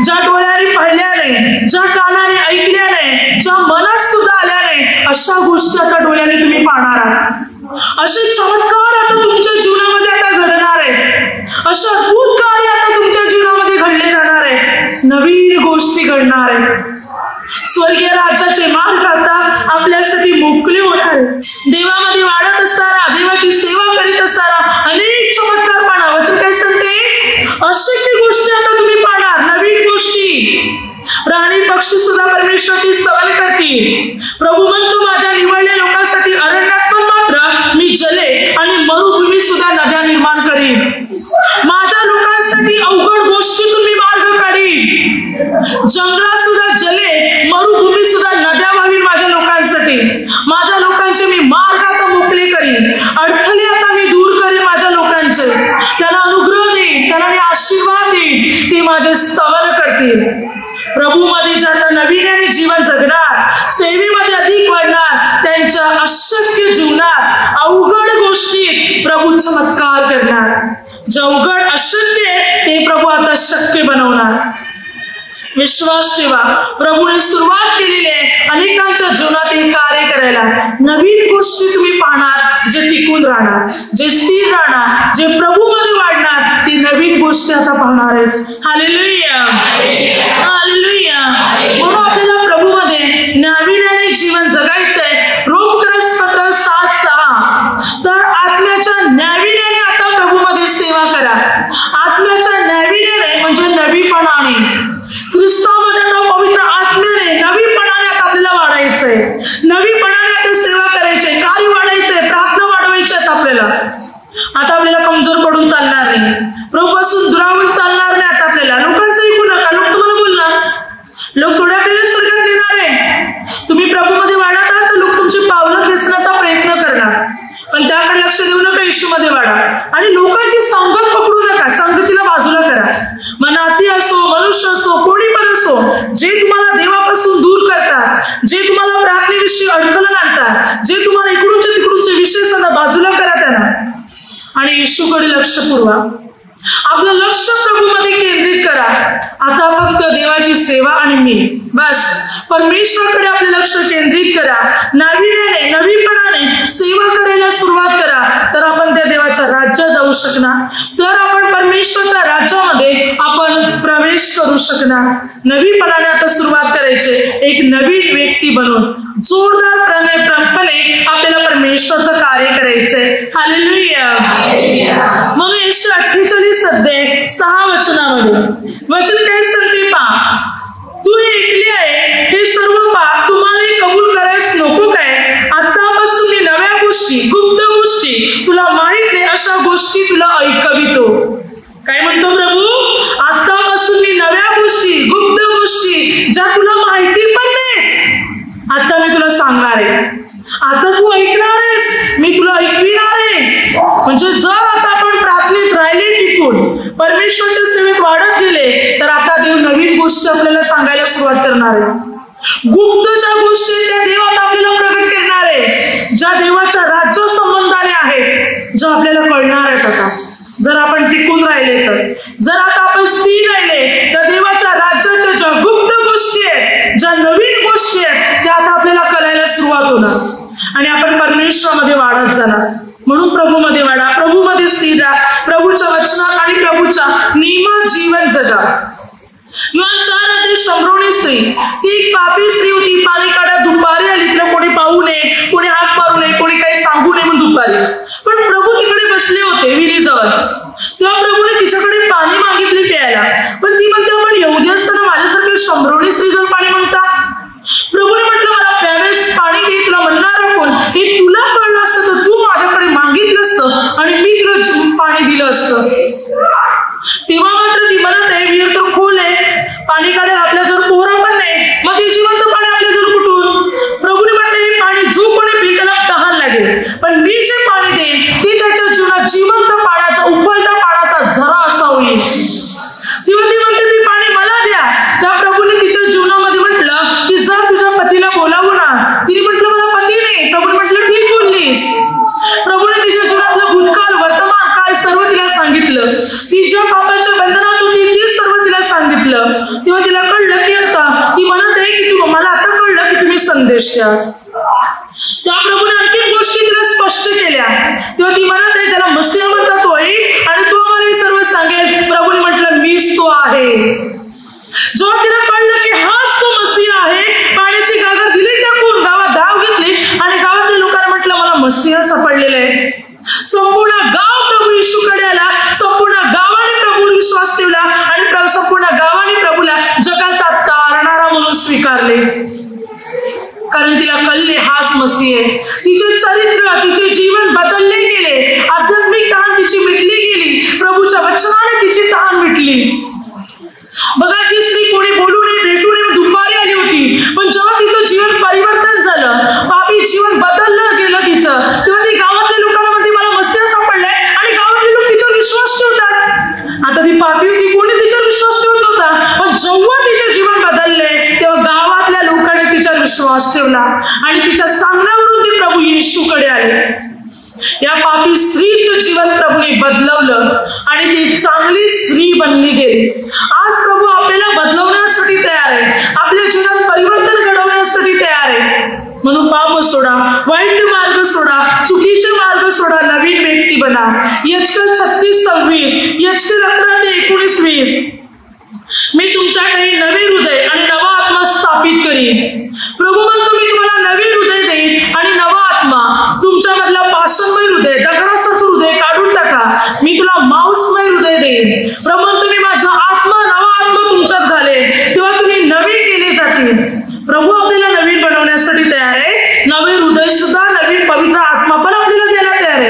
ज्या डोळ्याने पाहिल्या नाही, ज्या कानाने ऐकल्या नाही, ज्या मनात सुद्धा आल्या नाही, अशा गोष्टी आता डोळ्याने तुम्ही पाहणार आहात. असे चमत्कार आता तुमच्या जीवनामध्ये आता घडणार आहे. अशा अद्भुत कार्य आता तुमच्या जीवनामध्ये घडले जाणार आहे. नवीन गोष्टी घडणार आहेत. स्वर्गीय राज्याचे मार्ग आता आपल्यासाठी मोकळे होणार आहे. देवामध्ये वाढत असताना, देवाची सेवा करीत असताना अनेक चमत्कार पाहणार. वचन काय सांगते? अशक्य गोष्टी आता तुम्ही पाहणार, नवीन गोष्टी. प्राणी पक्षी सुद्धा परमेश्वराची स्तवन करतील. प्रभू म्हणतो, माझ्या निवडलेल्या लोकांसाठी अरण्यात पण मात्र मी जले आणि मरुभूमी सुद्धा नद्या निर्माण करीन. माझ्या लोकांसाठी अवघड गोष्टीतून मी मार्ग काढीन. जंगलात सुद्धा जले, मरुभूमी सुद्धा नद्या व्हावीत माझ्या लोकांसाठी. माझ्या लोकांचे मी मार्ग आता मोकळे करीन. अडथळे आता मी दूर करीन माझ्या लोकांचे. त्यांना अनुग्रह देईन, त्यांना मी आशीर्वाद देईन. ते माझे स्तवन करतील. प्रभूमध्ये ज्यांना नवीन जीवन जगणार, सेवेमध्ये अधिक वाढणार, त्यांच्या अशक्य जीवनात अवघड गोष्टीत प्रभू चमत्कार करणार. जे अवघड अशक्य ते प्रभू आता शक्य बनवणार. विश्वास ठेवा, प्रभूने सुरुवात केलेली आहे अनेकांच्या जीवनातील कार्य करायला. नवीन गोष्टी तुम्ही पाहणार, जे टिकून राहणार, जे स्थिर राहणार, जे प्रभूमध्ये वाढणार, ती नवीन गोष्टी आता पाहणार आहेत. Hallelujah, hallelujah. म्हणून आपल्याला प्रभूमध्ये नवीन जीवन जगायचंय. रोमकरसपत्र 7:6. तर आत्म्याच्या नवीन आता प्रभूमध्ये सेवा करा. आत्म्याच्या नवीन म्हणजे नवीपणाने, ख्रिस्तामध्ये आता पवित्र आत्म्याने नवीपणाने आता आपल्याला वाढायचंय. नवीपणाने आता सेवा करायचंय, कार्य वाढायचंय, प्रार्थना वाढवायच्या आहेत आपल्याला. आता आपल्याला कमजोर पडून चालणार नाही, प्रभूपासून दुरावून चालणार नाही. आता आपल्याला लोकांचं ऐकू नका. लोक तुम्हाला बोलणार, लोक थोड्या आपल्याला स्वर्गात देणार आहे. तुम्ही प्रभूमध्ये वाढत आहात तर लोक तुमची पावलं खेचण्याचा प्रयत्न करणार, पण त्याकडे लक्ष देऊ नका. येशूमध्ये वाढा आणि लोकांची संगत पकडू नका. संगतीला बाजूला करा. मनाती असो, मनुष्य असो, कोणी पण असो, जे तुम्हाला देवापासून दूर करतात, जे तुम्हाला प्रार्थनेविषयी अडकलन आणतात, जे तुम्हाला इकडूनचे तिकडूनचे विषय सध्या बाजूला करा त्यांना आणि येशूकडे लक्ष पुरवा. आपलं लक्ष प्रभूमध्ये केंद्रित करा. आता फक्त देवाची सेवा आणि मी, बस परमेश्वराकडे आपले लक्ष केंद्रित करा. नवीपणाने सेवा करायला सुरुवात करा, तर आपण त्या देवाच्या राज्यात जाऊ शकणार. तर आपण परमेश्वराच्या राज्यामध्ये आपण प्रवेश करू शकणार. नवीपणाने आता सुरुवात करायची, एक नवीन व्यक्ती बनून जोरदारपणे आपल्याला परमेश्वराचं कार्य करायचंय. हालेलुया. म्हणून 48:6 वचनामध्ये वचन काय सांगते पहा, तू ऐकले आहे हे सर्व पहा, तुम्हाला कबूल करायस नको काय? आतापासून मी नव्या गोष्टी, गुप्त गोष्टी तुला माहित नाही अशा गोष्टी तुला ऐकवितो. काय म्हणतो प्रभू? आतापासून मी नव्या गोष्टी, गुप्त गोष्टी ज्या तुला माहिती पण नाही, आता मी तुला सांगणार आहे. आता तू ऐकणार आहेस, मी तुला ऐकविणार आहे. म्हणजे जर आता आपण प्रार्थनेत राहिले, टिकून परमेश्वराच्या सेवेत वाढत गेले, तर आता देव नवीन गोष्टी आपल्याला सांगायला सुरुवात करणार आहे. गुप्त ज्या गोष्टी त्या देव आता आपल्याला प्रगट करणार आहे, ज्या देवाच्या राज्य संबंधाने आहेत, ज्या आपल्याला कळणार आहेत. आता जर आपण टिकून राहिले, तर जर आता आपण स्थिर राहिले, तर देवाच्या राज्याच्या ज्या गुप्त गोष्टी आहेत, ज्या नवीन गोष्टी आहेत, त्या आता आपल्याला कळायला सुरुवात होणार आणि आपण परमेश्वरामध्ये वाढत जाणार. म्हणून प्रभूमध्ये वाढा, प्रभूमध्ये स्थिर राहा, प्रभूच्या वचनात आणि प्रभूच्या नियमात जीवन जगा. योहान 4 शमरोनी स्त्री, ती एक पापी स्त्री होती. पाणी काढत दुपारी आली. तिला कोणी पाहू नये, कोणी हाक मारू नये, कोणी काही सांगू नये म्हणून दुपारी. पण प्रभू तिकडे बसले होते विहिरीजवळ. तेव्हा प्रभूने तिच्याकडे पाणी मागितले प्यायला, पण ती म्हणते आपण एवढे असताना माझ्यासारख्या शमरोनी स्त्री जवळ पाणी मागता. प्रभूने म्हटलं मला प्यावेस पाणी दे, तुला म्हणणार कोण? हे तुला कळलं असतं तर तू माझ्याकडे मागितलं असतं आणि मी तुला पाणी दिलं असतं. तेव्हा मात्र ती म्हणत आहे, विहीर तर खोल आहे, पाणी काढायला दृष्ट्या. त्या प्रभूने आणखी गोष्टी तिला स्पष्ट केल्या. तेव्हा ती म्हणत आहे, ज्याला मसीहा म्हणतात तो येईल आणि तो आम्हाला सर्व सांगेल. प्रभूने म्हटलं, मीच तो आहे. जेव्हा तिला कळलं की हाच तो मसीहा आहे, पाण्याची गागर दिली टाकून गावात धाव घेतली आणि गावातल्या लोकांना म्हटलं, मला मसीहा सापडलेला आहे. संपूर्ण गाव प्रभू येशूकडे आला. संपूर्ण गावाने प्रभूवर विश्वास ठेवला आणि संपूर्ण गावाने प्रभूला जगाचा तारणारा म्हणून स्वीकारले. कारण तिला कळले हाच मसीह आहे. तिचे चरित्र, तिचे जीवन बदलले गेले. आध्यात्मिक तहान तिची मिटली गेली. प्रभूच्या वचनाने तिची तहान मिटली. बघा, ती स्त्री कोणी बोलू नये, भेटू नये, दुपारी आली होती. पण जेव्हा तिचं जीवन परिवर्तन झालं, पापी जीवन बदललं गेलं तिचं, तेव्हा ती गावातल्या लोकांना म्हणते, मला मसीहा सापडलाय. आणि गावातले लोक तिच्यावर विश्वास ठेवतात. आता ती पापी होती, कोणी तिच्यावर विश्वास ठेवत नव्हता. पण जेव्हा तिचे जीवन बदलले, तेव्हा गावातल्या लोकांनी तिच्यावर विश्वास ठेवला आणि तिच्या सांगण्यावरून ती प्रभू येशूकडे आले. या पापी स्त्रीचं जीवन प्रभूने बदलवलं आणि ती चांगली स्त्री बनली गेली. आज प्रभू आपल्याला बदलवण्यासाठी तयार आहे. आपल्या जीवनात परिवर्तन घडवण्यासाठी तयार आहे. म्हणून पाप सोडा, वाईट मार्ग सोडा, चुकीचे मार्ग सोडा, नवीन व्यक्ती बना. यचकल 36:26, यचकल 11-19-20. मी तुमच्याकडे नवे हृदय आणि नवा आत्मा स्थापित करीन. प्रभू म्हणतो, मी तुम्हाला नवे हृदय देईन आणि नवा आत्मा. तुमच्यामधला पाषाणमय हृदय, दगडासारखं हृदय काढून टाका. मी तुला मांसमय हृदय देईन. प्रभू म्हणतो, मी माझा आत्मा, नवा आत्मा तुमच्यात घालेन. तेव्हा तुम्ही नवे केले जातील. प्रभू आपल्याला नवीन बनवण्यासाठी तयार आहे. नवे हृदय सुद्धा, नवीन पवित्र आत्मा पण आपल्याला द्यायला तयार आहे.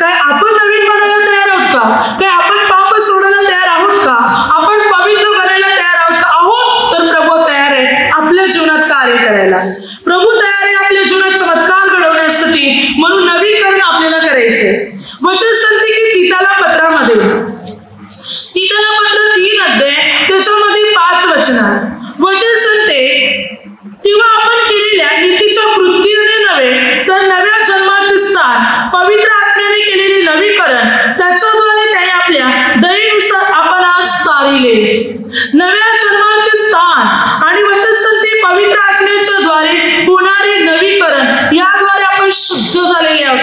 काय आपण नवीन बनायला तयार आहोत का? काय आपण पाप सोडायला तयार आहोत का? आपण पवित्र बनायला तयार आहोत तर प्रभू तयार आहे आपल्या जीवनात कार्य करायला. प्रभू तयार आहे आपल्या जीवनात चमत्कार घडवण्यासाठी. म्हणून नवीकरण आपल्याला करायचंय. वचन सांगते की तीतला पत्रामध्ये, तीतला पत्र 3 अध्याय, त्याच्यामध्ये 5 वचन. वचन सांगते, तेव्हा आपण केलेल्या नीतीच्या कृतीने नव्हे तर नव्या जन्माचे स्थान, पवित्र आत्म्याने केलेले नवीकरण, त्याच्याद्वारे त्याने आपल्या दयेनुसार आपण आज तारिले. नव्या जन्माचे स्थान आणि वचन सांगते पवित्र आत्म्याच्या द्वारे होणारे नवीकरण, याद्वारे आपण शुद्ध झालेले आहोत.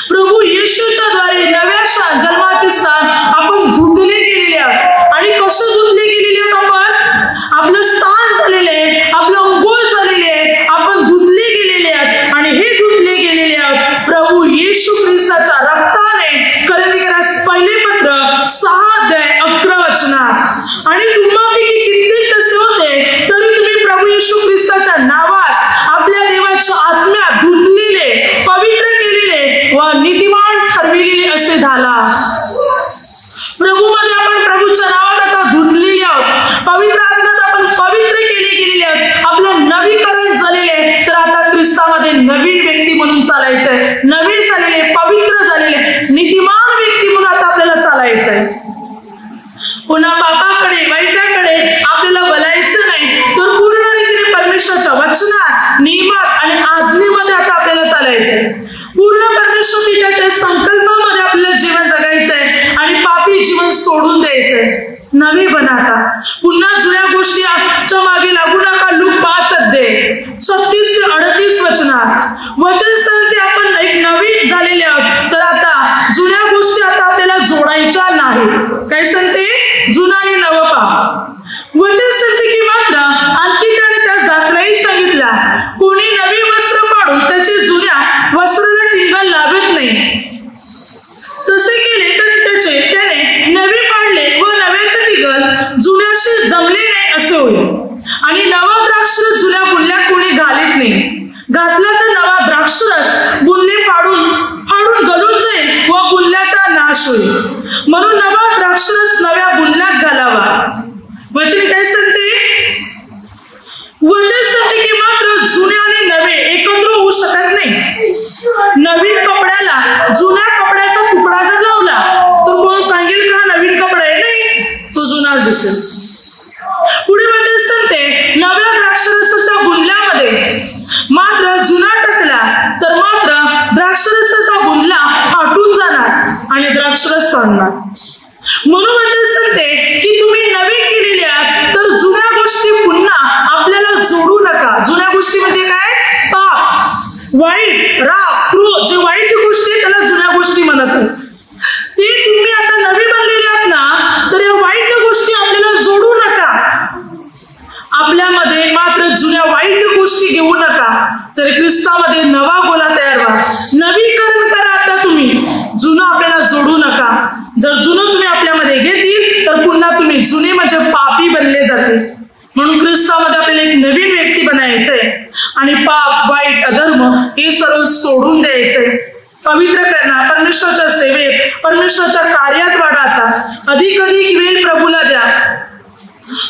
प्रभू येशूच्या द्वारे नव्या जन्माचे स्थान आपण धुतले गेलेले आहोत. आणि कसं धुतले गेलेले आहोत आपण? आपलं स्थान झालेलं आहे, आपलं अंघोळ झालेले आहे, आपण धुतले गेलेले आहोत. आणि हे धुतले गेलेले आहोत प्रभू येशू ख्रिस्ताच्या रक्ताने. कोरिन्थीकरास पहिले पत्र 6:11 वचनात. आणि तुम्हापैकी कित्येक तसे होते, तरी तुम्ही प्रभू येशू ख्रिस्ताच्या नावात आपल्या देवाच्या आत्म्यात धुतलेले, पवित्र केलेले व नीतिमान ठरविलेले असे झाला. प्रभूमध्ये आपण प्रभूच्या नावात आता धुतलेले आहोत. पवित्र आत्म्यात आपण पवित्र केले गेलेले आहोत. आपलं नवीकरण झालेले. तर आता ख्रिस्तामध्ये नवीन व्यक्ती म्हणून चालायचंय. नवीन झालेले, पवित्र झालेले, नीतिमान व्यक्ती म्हणून आता आपल्याला चालायचंय. पुन्हा पापाकडे, वाईटाकडे आपल्याला वळायचं नाही, तर पूर्ण रीतीने परमेश्वराच्या वचनात, नियमात आणि आज्ञेमध्ये आता आपल्याला चालायचंय. पूर्ण परमेश्वर पित्याच्या संकल्पामध्ये आपल्याला जीवन जगायचंय आणि पापी जीवन सोडून द्यायचंय. नवे बना आता. पुन्हा जुन्या गोष्टीच्या मागे लागू नका. लूक 5:36-38 वचनात वचन सांगते आपण एक नवीन झालेले आहोत. तर आता जुन्या गोष्टी आता आपल्याला जोडायच्या नाही. काय सांगते? जुना आणि नवं पाप. वचन सांगते की मात्र आणखी त्याने त्यास दाखलाही सांगितला, कोणी नवी वस्त्र पाडून त्याचे जुन्या वस्त्राला टिंगल लावत नाही. तसे केले तर त्याने नवे पाडले व नव्याचे टिंगल जुन्याशी जमले नाही असे होईल. आणि नवा द्राक्षरस जुन्या बुल्ल्यात कोणी घालीत नाही. घातला तर नवा द्राक्षरस बुल्ले फाडून गळून जाईल व बुल्ल्याचा नाश होईल. म्हणून नवा द्राक्षरस नव्या बुल्ल्यात घालावा. वचन काय सांगते? वचन सांगते की मात्र जुने आणि नवे एकत्र होऊ शकत नाही. नवीन कपड्याला जुन्या कपड्याचा तुकडा जर लावला तर कोण सांगेल का नवीन कपडा आहे? नाही, तो जुनाच दिसेल. पुढे वचन सांगते नव्या द्राक्षरसाच्या बुल्ल्यामध्ये मात्र जुना टाकला तर मात्र द्राक्षरसाचा बुल्ला फाटून जाणार आणि द्राक्षरस सांडणार. म्हणून वचन सांगते की तुम्ही नवी केलेली आहात तर जुन्या गोष्टी पुन्हा आपल्याला जोडू नका. जुन्या गोष्टी म्हणजे काय? पाप, वाईट, राग, क्रोध, जे वाईट गोष्टी त्याला जुन्या गोष्टी म्हणत आहेत. ते तुम्ही आता नवी बनलेले आहात ना, तर या वाईट गोष्टी आपल्याला जोडू नका. आपल्यामध्ये मात्र जुन्या वाईट गोष्टी घेऊ नका, तर ख्रिस्तामध्ये नवा गोला तयार व्हा. नवीकरण करा आता तुम्ही, जुनं आपल्याला जोडू नका. जर जुनं तुम्ही आपल्यामध्ये घेतील तर पुन्हा तुम्ही जुने म्हणजे पापी बनले जाते. म्हणून ख्रिस्तामध्ये आपल्याला एक नवीन व्यक्ती बनायचंय आणि पाप, वाईट, अधर्म हे सर्व सोडून द्यायचंय. पवित्र करणं, परमेश्वराच्या सेवेत, परमेश्वराच्या कार्यात वाढा. आता अधिक वेळ प्रभूला द्या.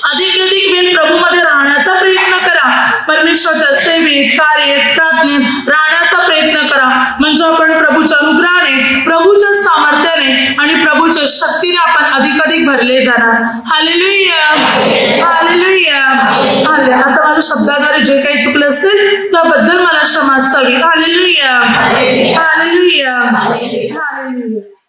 अधिक वेळ प्रभूमध्ये राहण्याचा प्रयत्न करा. परमेश्वराच्या सेवेत, कार्यात, प्रार्थनेत राहण्याचा प्रयत्न करा. म्हणजे आपण प्रभूच्या अनुग्रहाने, प्रभूच्या सामर्थ्याने आणि प्रभूच्या शक्तीने आपण अधिक भरले जाणार. Hallelujah, hallelujah, hallelujah. आता माझ्या शब्दाद्वारे जे काही चुकलं असेल त्याबद्दल मला क्षमा असावी. Hallelujah, hallelujah, hallelujah.